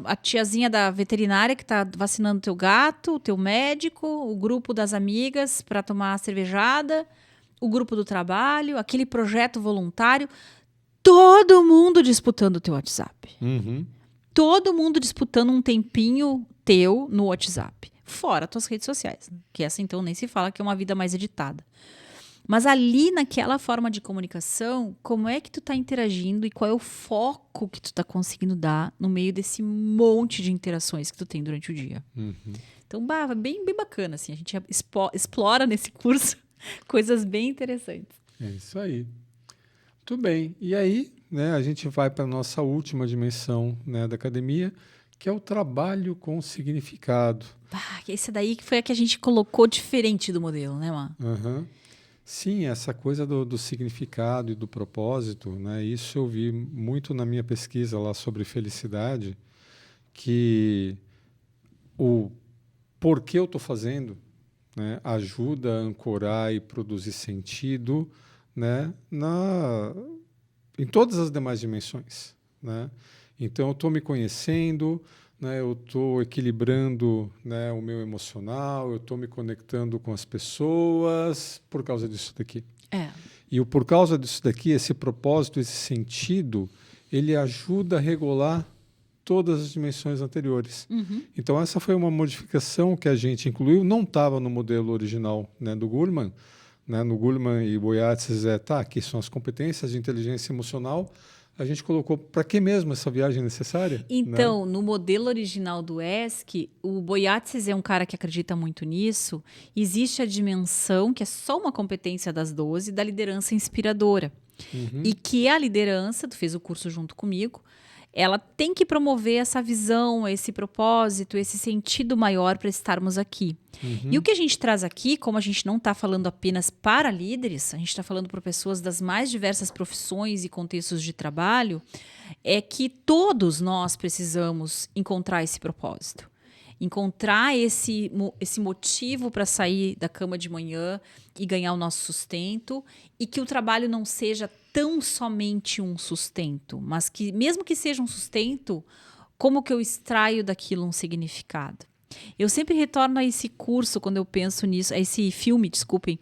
[SPEAKER 1] a tiazinha da veterinária que tá vacinando teu gato, o teu médico, o grupo das amigas para tomar cervejada, o grupo do trabalho, aquele projeto voluntário. Todo mundo disputando o teu WhatsApp.
[SPEAKER 2] Uhum.
[SPEAKER 1] Todo mundo disputando um tempinho teu no WhatsApp. Fora tuas redes sociais, né? Que essa, então, nem se fala que é uma vida mais editada. Mas ali, naquela forma de comunicação, como é que tu tá interagindo e qual é o foco que tu tá conseguindo dar no meio desse monte de interações que tu tem durante o dia?
[SPEAKER 2] Uhum.
[SPEAKER 1] Então, bem bacana, assim. A gente explora nesse curso coisas bem interessantes.
[SPEAKER 2] É isso aí. Muito bem. E aí, né, a gente vai para a nossa última dimensão, né, da academia, que é o trabalho com significado.
[SPEAKER 1] Esse daí que foi a que a gente colocou diferente do modelo, né, Má?
[SPEAKER 2] Uhum. Sim, essa coisa do significado e do propósito, né? Isso eu vi muito na minha pesquisa lá sobre felicidade, que o porquê eu estou fazendo, né, ajuda a ancorar e produzir sentido, né, em todas as demais dimensões, né? Então, eu estou me conhecendo, né, eu estou equilibrando, né, o meu emocional, eu estou me conectando com as pessoas por causa disso daqui. E por causa disso daqui, esse propósito, esse sentido, ele ajuda a regular todas as dimensões anteriores.
[SPEAKER 1] Uhum.
[SPEAKER 2] Então, essa foi uma modificação que a gente incluiu, não estava no modelo original, né, do Goleman. Né, no Goleman e Boyatzis, aqui são as competências de inteligência emocional. A gente colocou, para que mesmo essa viagem necessária?
[SPEAKER 1] Então,
[SPEAKER 2] né?
[SPEAKER 1] no modelo original do ESC, o Boyatzis é um cara que acredita muito nisso. Existe a dimensão, que é só uma competência das 12, da liderança inspiradora.
[SPEAKER 2] Uhum.
[SPEAKER 1] E que a liderança, tu fez o curso junto comigo, ela tem que promover essa visão, esse propósito, esse sentido maior para estarmos aqui.
[SPEAKER 2] Uhum.
[SPEAKER 1] E o que a gente traz aqui, como a gente não está falando apenas para líderes, a gente está falando para pessoas das mais diversas profissões e contextos de trabalho, é que todos nós precisamos encontrar esse propósito. Encontrar esse motivo para sair da cama de manhã e ganhar o nosso sustento, e que o trabalho não seja tão somente um sustento, mas que, mesmo que seja um sustento, como que eu extraio daquilo um significado? Eu sempre retorno a esse curso quando eu penso nisso, a esse filme, desculpem,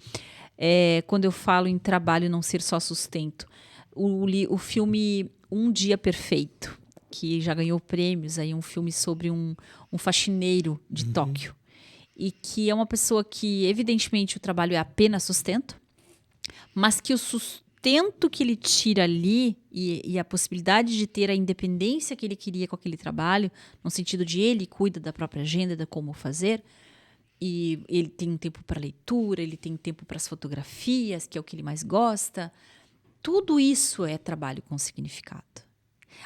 [SPEAKER 1] quando eu falo em trabalho não ser só sustento. o filme Um Dia Perfeito, que já ganhou prêmios, aí um filme sobre um faxineiro de Tóquio. E que é uma pessoa que, evidentemente, o trabalho é apenas sustento, mas que o sustento que ele tira ali e a possibilidade de ter a independência que ele queria com aquele trabalho, no sentido de ele cuida da própria agenda, de como fazer, e ele tem um tempo para leitura, ele tem tempo para as fotografias, que é o que ele mais gosta. Tudo isso é trabalho com significado.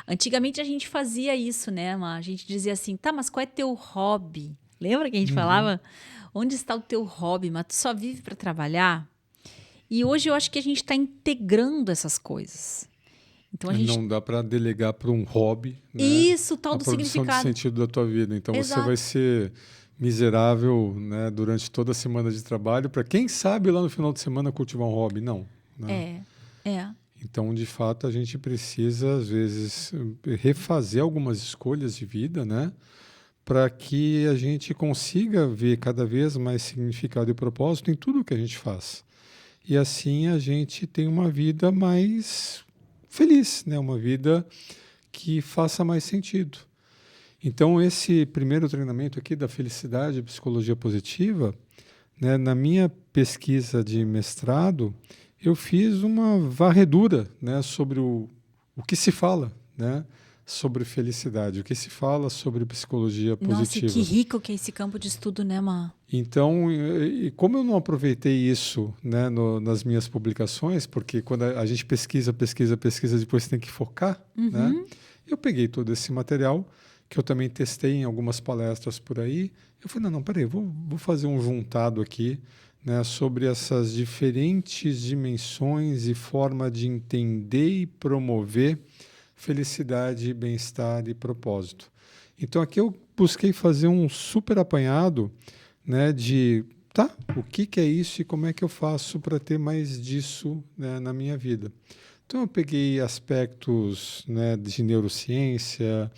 [SPEAKER 1] Antigamente a gente fazia isso, né, Má? A gente dizia assim, tá, mas qual é teu hobby? Lembra que a gente falava? Onde está o teu hobby? Mas tu só vive para trabalhar? E hoje eu acho que a gente está integrando essas coisas. Então a gente...
[SPEAKER 2] Não dá para delegar para um hobby, né,
[SPEAKER 1] Isso, tal
[SPEAKER 2] a
[SPEAKER 1] do
[SPEAKER 2] produção
[SPEAKER 1] significado.
[SPEAKER 2] de sentido da tua vida. Então
[SPEAKER 1] Exato.
[SPEAKER 2] você vai ser miserável, né, durante toda a semana de trabalho, para quem sabe lá no final de semana cultivar um hobby. Não. Né?
[SPEAKER 1] É.
[SPEAKER 2] Então, de fato, a gente precisa, às vezes, refazer algumas escolhas de vida, né? Para que a gente consiga ver cada vez mais significado e propósito em tudo que a gente faz. E assim a gente tem uma vida mais feliz, né? Uma vida que faça mais sentido. Então, esse primeiro treinamento aqui da felicidade e psicologia positiva, né? Na minha pesquisa de mestrado, eu fiz uma varredura, né, sobre o que se fala, né, sobre felicidade, o que se fala sobre psicologia positiva.
[SPEAKER 1] Nossa, e que rico que é esse campo de estudo, né, Má?
[SPEAKER 2] Então, e como eu não aproveitei isso, né, nas minhas publicações, porque quando a gente pesquisa, depois tem que focar, né, eu peguei todo esse material, que eu também testei em algumas palestras por aí, eu falei, não, peraí, vou fazer um juntado aqui, né, sobre essas diferentes dimensões e forma de entender e promover felicidade, bem-estar e propósito. Então aqui eu busquei fazer um super apanhado, né, de o que é isso e como é que eu faço para ter mais disso, né, na minha vida. Então eu peguei aspectos, né, de neurociência,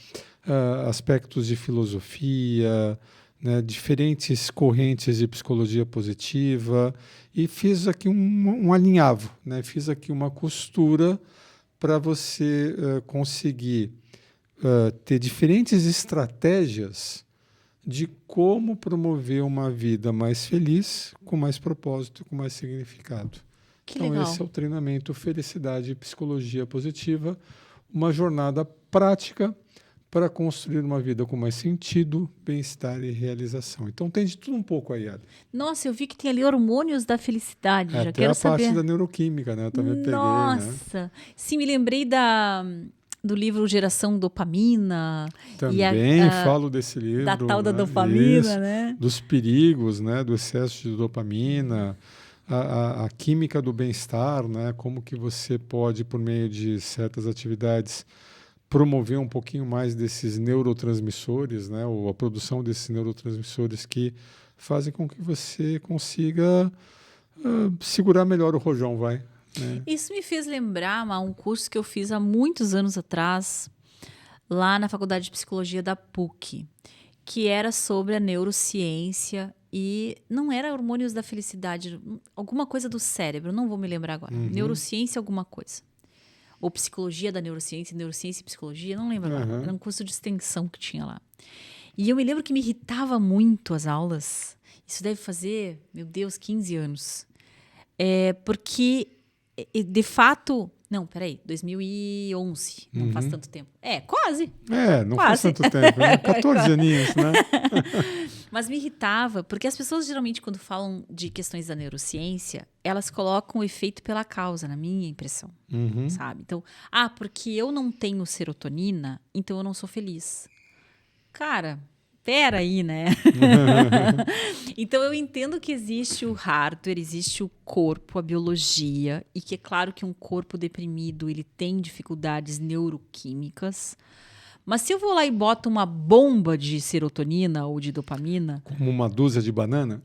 [SPEAKER 2] aspectos de filosofia, né, diferentes correntes de psicologia positiva e fiz aqui um alinhavo, né, fiz aqui uma costura para você conseguir ter diferentes estratégias de como promover uma vida mais feliz, com mais propósito, com mais significado.
[SPEAKER 1] Que
[SPEAKER 2] então
[SPEAKER 1] legal.
[SPEAKER 2] Esse é o treinamento Felicidade e Psicologia Positiva, uma jornada prática para construir uma vida com mais sentido, bem-estar e realização. Então tem de tudo um pouco aí, Ada.
[SPEAKER 1] Nossa, eu vi que tem ali hormônios da felicidade, já
[SPEAKER 2] Até
[SPEAKER 1] quero
[SPEAKER 2] a
[SPEAKER 1] saber.
[SPEAKER 2] parte da neuroquímica, né? Eu também peguei, né?
[SPEAKER 1] Nossa, sim, me lembrei do livro Geração Dopamina.
[SPEAKER 2] Também falo desse livro.
[SPEAKER 1] Da tal da
[SPEAKER 2] né?
[SPEAKER 1] dopamina,
[SPEAKER 2] Isso,
[SPEAKER 1] né?
[SPEAKER 2] dos perigos, né? Do excesso de dopamina, a química do bem-estar, né? Como que você pode, por meio de certas atividades, promover um pouquinho mais desses neurotransmissores, né? Ou a produção desses neurotransmissores que fazem com que você consiga segurar melhor o rojão, vai. Né?
[SPEAKER 1] Isso me fez lembrar um curso que eu fiz há muitos anos atrás, lá na Faculdade de Psicologia da PUC, que era sobre a neurociência e não era hormônios da felicidade, alguma coisa do cérebro, não vou me lembrar agora. Neurociência alguma coisa. Ou psicologia da neurociência e psicologia, não lembro agora. Era um curso de extensão que tinha lá. E eu me lembro que me irritava muito as aulas. Isso deve fazer, meu Deus, 15 anos. Porque, de fato... Não, peraí, 2011. Não faz tanto tempo. Quase.
[SPEAKER 2] Não
[SPEAKER 1] quase.
[SPEAKER 2] faz tanto tempo. Né? 14 aninhos, né?
[SPEAKER 1] Mas me irritava, porque as pessoas, geralmente, quando falam de questões da neurociência, elas colocam o efeito pela causa, na minha impressão. Sabe? Então, porque eu não tenho serotonina, então eu não sou feliz. Cara... Pera aí, né? Então, eu entendo que existe o hardware, existe o corpo, a biologia, e que é claro que um corpo deprimido, ele tem dificuldades neuroquímicas. Mas se eu vou lá e boto uma bomba de serotonina ou de dopamina...
[SPEAKER 2] Como uma dúzia de banana?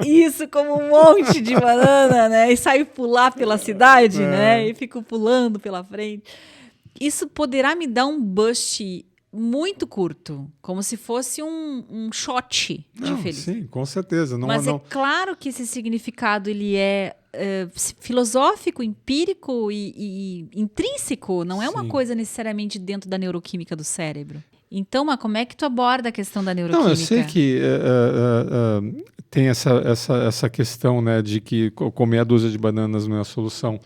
[SPEAKER 1] Isso, como um monte de banana, né? E saio pular pela cidade, né? E fico pulando pela frente. Isso poderá me dar um boost... muito curto, como se fosse um shot de felicidade.
[SPEAKER 2] Sim, com certeza.
[SPEAKER 1] Mas é claro que esse significado ele é filosófico, empírico e intrínseco. Não é uma
[SPEAKER 2] Sim.
[SPEAKER 1] coisa necessariamente dentro da neuroquímica do cérebro. Então, mas como é que tu aborda a questão da neuroquímica?
[SPEAKER 2] Não, eu sei que tem essa questão, né, de que comer a dúzia de bananas não é a solução.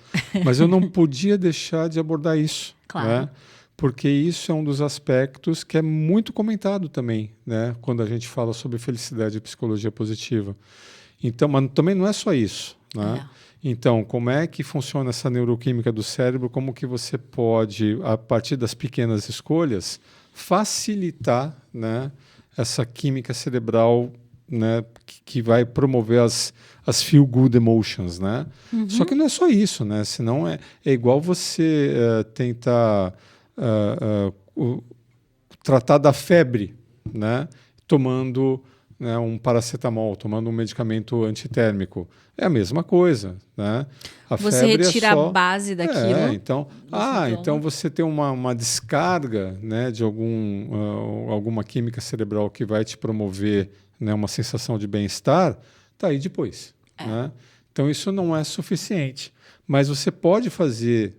[SPEAKER 2] Mas eu não podia deixar de abordar isso.
[SPEAKER 1] Claro.
[SPEAKER 2] Né? Porque isso é um dos aspectos que é muito comentado também, né, quando a gente fala sobre felicidade e psicologia positiva. Então, mas também não é só isso. Né? Então, como é que funciona essa neuroquímica do cérebro? Como que você pode, a partir das pequenas escolhas, facilitar, né, essa química cerebral, né, que vai promover as feel-good emotions, né? Só que não é só isso, né? Senão é igual você tentar tratar da febre, né, tomando, né, um paracetamol, tomando um medicamento antitérmico. É a mesma coisa, né?
[SPEAKER 1] Você retira a base daquilo.
[SPEAKER 2] Então você tem uma descarga, né, de alguma química cerebral que vai te promover, né, uma sensação de bem-estar, tá aí depois. Né? Então isso não é suficiente. Mas você pode fazer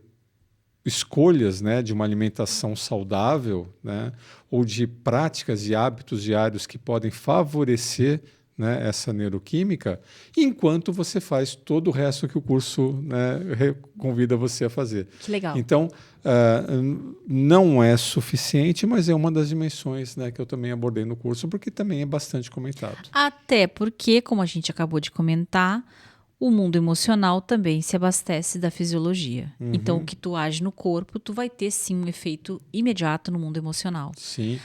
[SPEAKER 2] escolhas, né, de uma alimentação saudável, né, ou de práticas e hábitos diários que podem favorecer, né, essa neuroquímica, enquanto você faz todo o resto que o curso, né, convida você a fazer.
[SPEAKER 1] Que legal.
[SPEAKER 2] Então, não é suficiente, mas é uma das dimensões, né, que eu também abordei no curso, porque também é bastante comentado.
[SPEAKER 1] Até porque, como a gente acabou de comentar, o mundo emocional também se abastece da fisiologia. Então, o que tu age no corpo, tu vai ter, sim, um efeito imediato no mundo emocional.
[SPEAKER 2] Sim.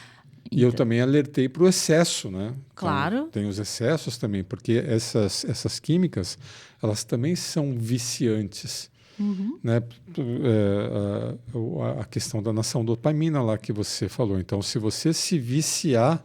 [SPEAKER 2] E eu também alertei para o excesso, né?
[SPEAKER 1] Claro.
[SPEAKER 2] Então, tem os excessos também, porque essas químicas, elas também são viciantes. Né? A questão da nação dopamina lá que você falou. Então, se você se viciar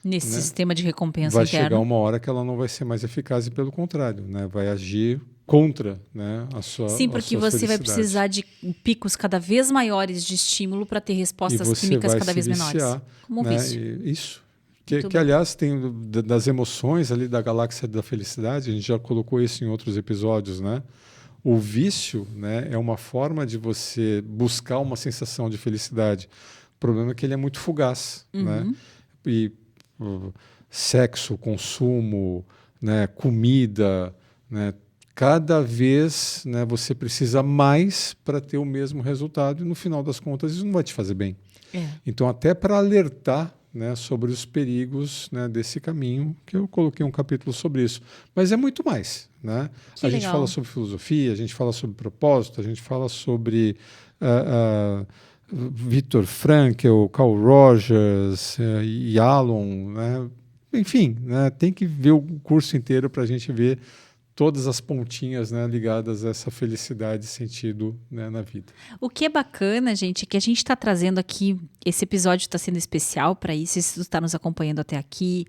[SPEAKER 1] nesse sistema de recompensa
[SPEAKER 2] vai
[SPEAKER 1] interno,
[SPEAKER 2] chegar uma hora que ela não vai ser mais eficaz e, pelo contrário, né, vai agir contra, né, a sua
[SPEAKER 1] Sim, porque você vai precisar de picos cada vez maiores de estímulo para ter respostas químicas cada vez menores. Como
[SPEAKER 2] né,
[SPEAKER 1] vício.
[SPEAKER 2] Isso. Que aliás, tem das emoções ali da galáxia da felicidade, a gente já colocou isso em outros episódios, né? O vício, né, é uma forma de você buscar uma sensação de felicidade. O problema é que ele é muito fugaz, né? E sexo, consumo, né, comida, né, cada vez, né, você precisa mais para ter o mesmo resultado e no final das contas isso não vai te fazer bem. Então até para alertar, né, sobre os perigos, né, desse caminho, que eu coloquei um capítulo sobre isso. Mas é muito mais. Né? A gente fala sobre filosofia, a gente fala sobre propósito, a gente fala sobre Viktor Frankl, Carl Rogers, Yalom, né? Enfim, né? Tem que ver o curso inteiro para a gente ver todas as pontinhas, né, ligadas a essa felicidade e sentido, né, na vida.
[SPEAKER 1] O que é bacana, gente, é que a gente está trazendo aqui, esse episódio está sendo especial para isso, se você está nos acompanhando até aqui,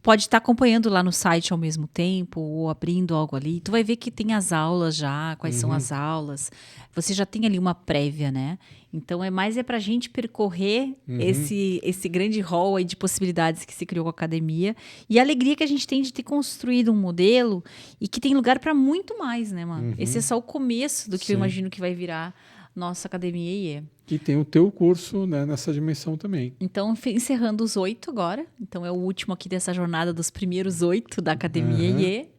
[SPEAKER 1] pode estar acompanhando lá no site ao mesmo tempo ou abrindo algo ali. Tu vai ver que tem as aulas já, quais são as aulas. Você já tem ali uma prévia, né? Então, é para a gente percorrer esse grande hall aí de possibilidades que se criou com a academia e a alegria que a gente tem de ter construído um modelo e que tem lugar para muito mais, né, mano? Esse é só o começo do que eu imagino que vai virar nossa academia IE.
[SPEAKER 2] E tem o teu curso, né, nessa dimensão também.
[SPEAKER 1] Então, encerrando os 8 agora. Então, é o último aqui dessa jornada dos primeiros 8 da academia IE.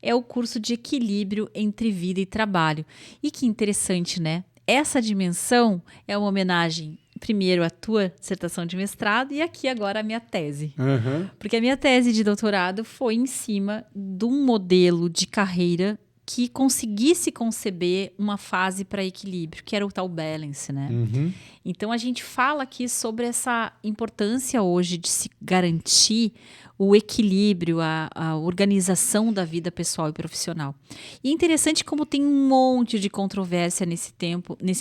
[SPEAKER 1] É o curso de equilíbrio entre vida e trabalho. E que interessante, né? Essa dimensão é uma homenagem, primeiro, à tua dissertação de mestrado e aqui agora a minha tese. Porque a minha tese de doutorado foi em cima de um modelo de carreira que conseguisse conceber uma fase para equilíbrio, que era o tal balance, né? Então, a gente fala aqui sobre essa importância hoje de se garantir o equilíbrio, a organização da vida pessoal e profissional. E é interessante como tem um monte de controvérsia nesse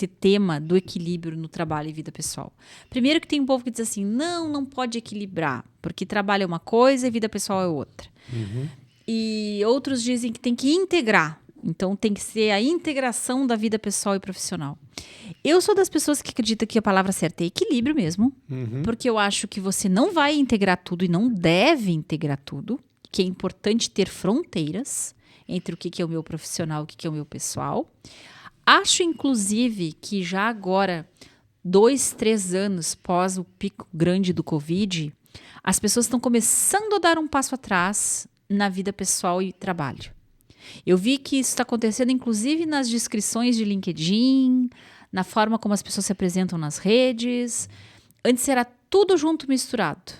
[SPEAKER 1] tema do equilíbrio no trabalho e vida pessoal. Primeiro que tem um povo que diz assim, não pode equilibrar, porque trabalho é uma coisa e vida pessoal é outra. E outros dizem que tem que integrar. Então, tem que ser a integração da vida pessoal e profissional. Eu sou das pessoas que acreditam que a palavra certa é equilíbrio mesmo, porque eu acho que você não vai integrar tudo e não deve integrar tudo, que é importante ter fronteiras. entre o que é o meu profissional e o que é o meu pessoal. Acho, inclusive, que já agora, 2, 3 anos pós o pico grande do Covid, as pessoas estão começando a dar um passo atrás na vida pessoal e trabalho. Eu vi que isso está acontecendo, inclusive, nas descrições de LinkedIn, na forma como as pessoas se apresentam nas redes. Antes era tudo junto, misturado.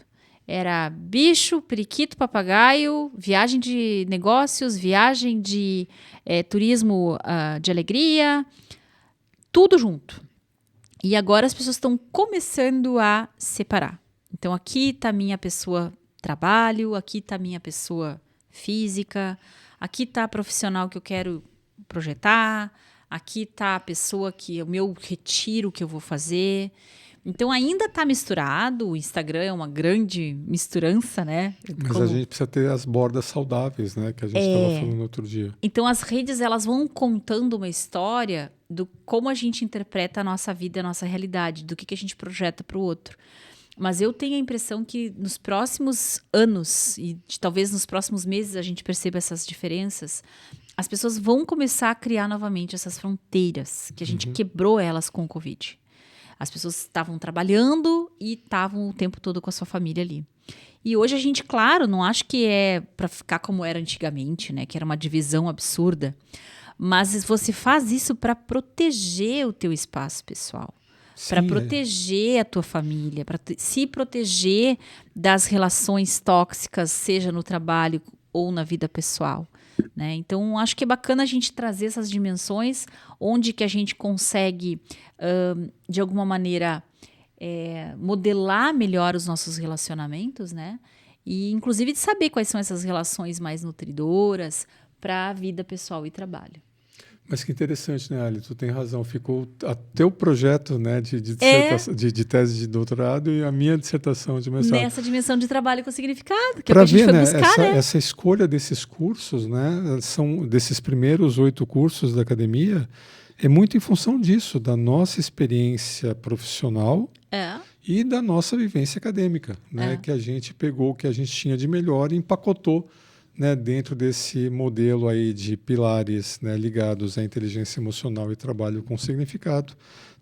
[SPEAKER 1] Era bicho, periquito, papagaio, viagem de negócios, viagem de turismo de alegria, tudo junto. E agora as pessoas estão começando a separar. Então, aqui está a minha pessoa trabalho, aqui está a minha pessoa física, aqui está a profissional que eu quero projetar, aqui está a pessoa que é o meu retiro que eu vou fazer. Então, ainda está misturado, o Instagram é uma grande misturança, né?
[SPEAKER 2] Mas a gente precisa ter as bordas saudáveis, né? Que a gente estava falando outro dia.
[SPEAKER 1] Então, as redes, elas vão contando uma história do como a gente interpreta a nossa vida, a nossa realidade, do que a gente projeta para o outro. Mas eu tenho a impressão que nos próximos anos, e talvez nos próximos meses a gente perceba essas diferenças, as pessoas vão começar a criar novamente essas fronteiras, que a gente quebrou elas com o Covid. As pessoas estavam trabalhando e estavam o tempo todo com a sua família ali. E hoje a gente, claro, não acho que é para ficar como era antigamente, né? Que era uma divisão absurda. Mas você faz isso para proteger o teu espaço pessoal. Para proteger a tua família, para se proteger das relações tóxicas, seja no trabalho ou na vida pessoal. Né? Então, acho que é bacana a gente trazer essas dimensões, onde que a gente consegue, de alguma maneira, modelar melhor os nossos relacionamentos, né? E, inclusive, de saber quais são essas relações mais nutridoras para a vida pessoal e trabalho.
[SPEAKER 2] Mas que interessante, né, Ali? Tu tem razão. Ficou a teu projeto, né, de tese de doutorado e a minha dissertação de mestrado.
[SPEAKER 1] Nessa dimensão de trabalho com significado, que é o que a gente foi buscar,
[SPEAKER 2] essa escolha desses cursos, né, são desses primeiros 8 cursos da academia, é muito em função disso, da nossa experiência profissional e da nossa vivência acadêmica, né, que a gente pegou o que a gente tinha de melhor e empacotou, né, dentro desse modelo aí de pilares, né, ligados à inteligência emocional e trabalho com significado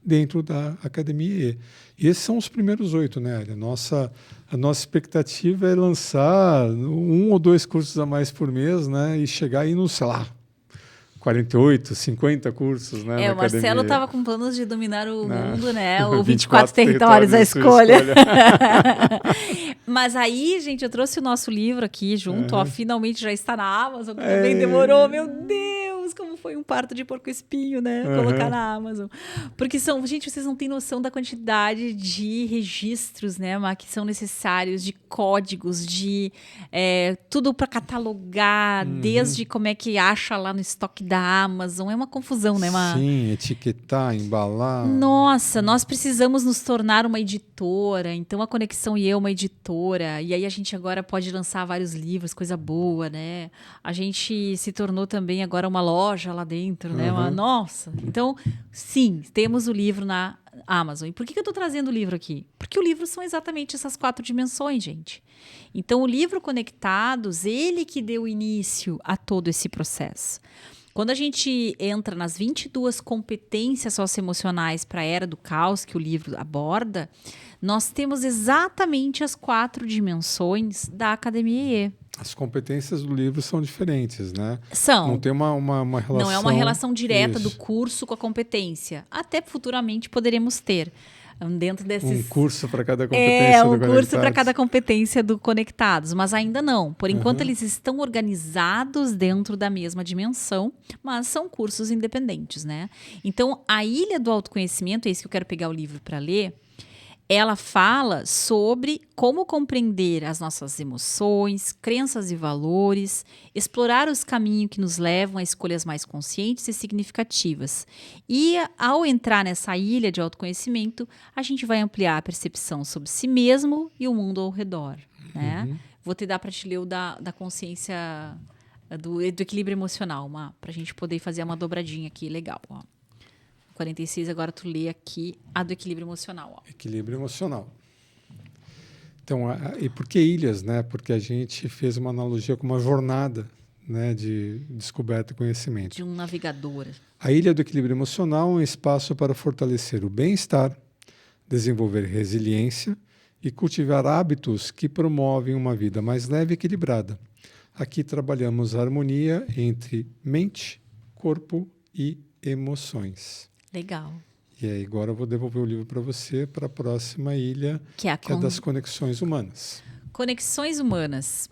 [SPEAKER 2] dentro da Academia E. E esses são os primeiros 8, né? A nossa expectativa é lançar 1 ou 2 cursos a mais por mês, né, e chegar aí no, sei lá, 48, 50 cursos, né?
[SPEAKER 1] O Marcelo estava com planos de dominar o mundo, né? O
[SPEAKER 2] 24
[SPEAKER 1] territórios, a escolha. Mas aí, gente, eu trouxe o nosso livro aqui junto, ó, finalmente já está na Amazon, que também demorou, meu Deus, como foi um parto de porco-espinho, né? Colocar na Amazon. Porque gente, vocês não têm noção da quantidade de registros, né, Má, que são necessários, de códigos, de tudo para catalogar, desde como é que acha lá no estoque da Amazon, é uma confusão, né, Má?
[SPEAKER 2] Sim, etiquetar, embalar.
[SPEAKER 1] Nossa, nós precisamos nos tornar uma editora, então a Conexão e eu uma editora, e aí a gente agora pode lançar vários livros, coisa boa, né? A gente se tornou também agora uma loja lá dentro, né? Nossa, então, sim, temos o livro na Amazon. E por que eu estou trazendo o livro aqui? Porque o livro são exatamente essas 4 dimensões, gente. Então, o livro Conectados, ele que deu início a todo esse processo. Quando a gente entra nas 22 competências socioemocionais para a Era do Caos, que o livro aborda, nós temos exatamente as 4 dimensões da Academia E.
[SPEAKER 2] As competências do livro são diferentes, né?
[SPEAKER 1] São.
[SPEAKER 2] Não tem uma relação...
[SPEAKER 1] Não é uma relação direta do curso com a competência. Até futuramente poderemos ter. Dentro desses...
[SPEAKER 2] Um curso para cada competência do Conectados.
[SPEAKER 1] Um curso para cada competência do Conectados, mas ainda não. Por enquanto, eles estão organizados dentro da mesma dimensão, mas são cursos independentes, né? Então, a Ilha do Autoconhecimento, é isso que eu quero pegar o livro para ler, ela fala sobre como compreender as nossas emoções, crenças e valores, explorar os caminhos que nos levam a escolhas mais conscientes e significativas. E, ao entrar nessa ilha de autoconhecimento, a gente vai ampliar a percepção sobre si mesmo e o mundo ao redor. Né? Vou te dar para te ler o da consciência, do equilíbrio emocional, para a gente poder fazer uma dobradinha aqui legal, ó. 46, agora tu lê aqui a do equilíbrio emocional. Ó.
[SPEAKER 2] Equilíbrio emocional. Então, e por que ilhas, né? Porque a gente fez uma analogia com uma jornada, né, de descoberta e conhecimento.
[SPEAKER 1] De um navegador.
[SPEAKER 2] A Ilha do Equilíbrio Emocional é um espaço para fortalecer o bem-estar, desenvolver resiliência e cultivar hábitos que promovem uma vida mais leve e equilibrada. Aqui trabalhamos a harmonia entre mente, corpo e emoções.
[SPEAKER 1] Legal.
[SPEAKER 2] E aí agora eu vou devolver o livro para você, para a próxima ilha, que é das conexões humanas.
[SPEAKER 1] Conexões humanas.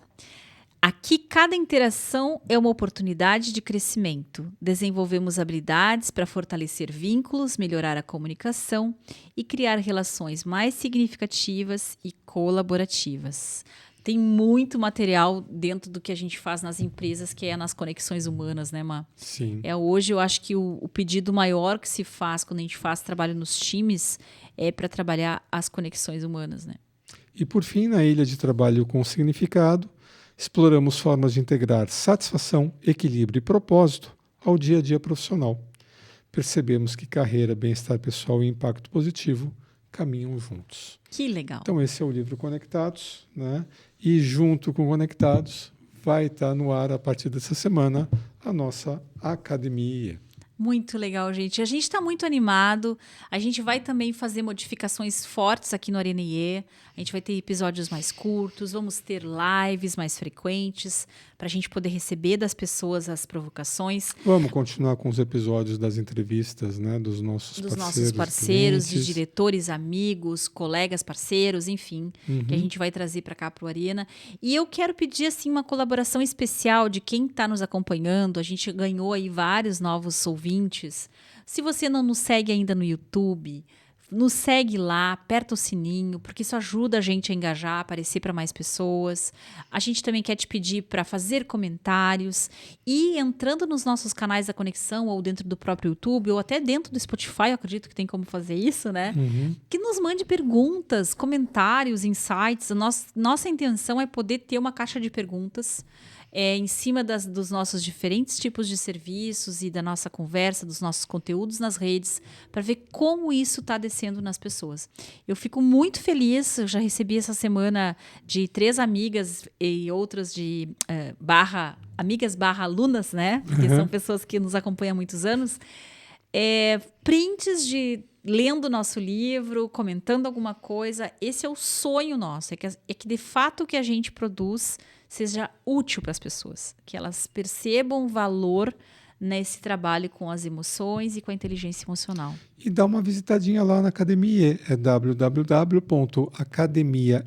[SPEAKER 1] Aqui, cada interação é uma oportunidade de crescimento. Desenvolvemos habilidades para fortalecer vínculos, melhorar a comunicação e criar relações mais significativas e colaborativas. Tem muito material dentro do que a gente faz nas empresas, que é nas conexões humanas, né, Má?
[SPEAKER 2] Sim.
[SPEAKER 1] Hoje eu acho que o pedido maior que se faz quando a gente faz trabalho nos times é para trabalhar as conexões humanas, né?
[SPEAKER 2] E por fim, na Ilha de Trabalho com Significado, exploramos formas de integrar satisfação, equilíbrio e propósito ao dia a dia profissional. Percebemos que carreira, bem-estar pessoal e impacto positivo caminham juntos.
[SPEAKER 1] Que legal.
[SPEAKER 2] Então esse é o livro Conectados, né? E junto com Conectados vai estar no ar a partir dessa semana a nossa academia.
[SPEAKER 1] Muito legal, gente. A gente está muito animado. A gente vai também fazer modificações fortes aqui no Arena IE. A gente vai ter episódios mais curtos, vamos ter lives mais frequentes para a gente poder receber das pessoas as provocações.
[SPEAKER 2] Vamos continuar com os episódios das entrevistas, né, dos nossos
[SPEAKER 1] parceiros, de
[SPEAKER 2] clientes.
[SPEAKER 1] diretores, amigos, colegas, parceiros, enfim, que a gente vai trazer para cá para o Arena. E eu quero pedir assim uma colaboração especial de quem está nos acompanhando. A gente ganhou aí vários novos ouvintes. Se você não nos segue ainda no YouTube, nos segue lá, aperta o sininho, porque isso ajuda a gente a engajar, a aparecer para mais pessoas. A gente também quer te pedir para fazer comentários e entrando nos nossos canais da Conexão ou dentro do próprio YouTube ou até dentro do Spotify, eu acredito que tem como fazer isso, né? Que nos mande perguntas, comentários, insights. Nossa intenção é poder ter uma caixa de perguntas em cima dos nossos diferentes tipos de serviços e da nossa conversa, dos nossos conteúdos nas redes, para ver como isso está descendo nas pessoas. Eu fico muito feliz, eu já recebi essa semana de 3 amigas e outras de amigas/alunas, né? Porque são pessoas que nos acompanham há muitos anos. Prints de lendo nosso livro, comentando alguma coisa. Esse é o sonho nosso, é que de fato o que a gente produz seja útil para as pessoas, que elas percebam valor nesse trabalho com as emoções e com a inteligência emocional.
[SPEAKER 2] E dá uma visitadinha lá na Academia, é www.academiaie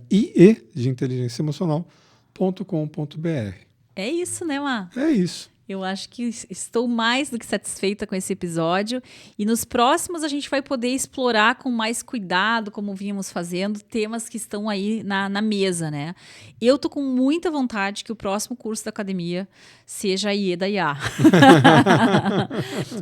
[SPEAKER 2] de inteligência emocional.com.br.
[SPEAKER 1] É isso, né, Má?
[SPEAKER 2] É isso.
[SPEAKER 1] Eu acho que estou mais do que satisfeita com esse episódio e nos próximos a gente vai poder explorar com mais cuidado, como vínhamos fazendo, temas que estão aí na mesa, né? Eu tô com muita vontade que o próximo curso da academia seja a IE da IA.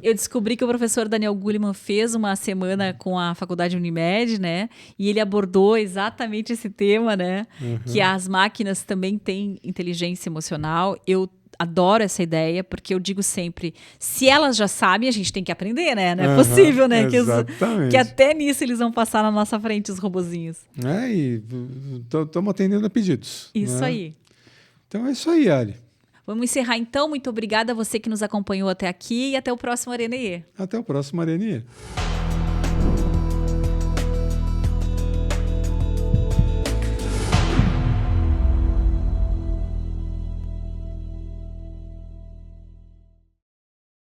[SPEAKER 1] Eu descobri que o professor Daniel Goleman fez uma semana com a Faculdade Unimed, né? E ele abordou exatamente esse tema, né? Que as máquinas também têm inteligência emocional. Eu adoro essa ideia, porque eu digo sempre, se elas já sabem, a gente tem que aprender, né? Não é possível, né? Que até nisso eles vão passar na nossa frente, os robozinhos.
[SPEAKER 2] E estamos atendendo a pedidos.
[SPEAKER 1] Isso,
[SPEAKER 2] né?
[SPEAKER 1] aí.
[SPEAKER 2] Então é isso aí, Ali.
[SPEAKER 1] Vamos encerrar então. Muito obrigada a você que nos acompanhou até aqui e até o próximo Arena IE.
[SPEAKER 2] Até o próximo Arena IE.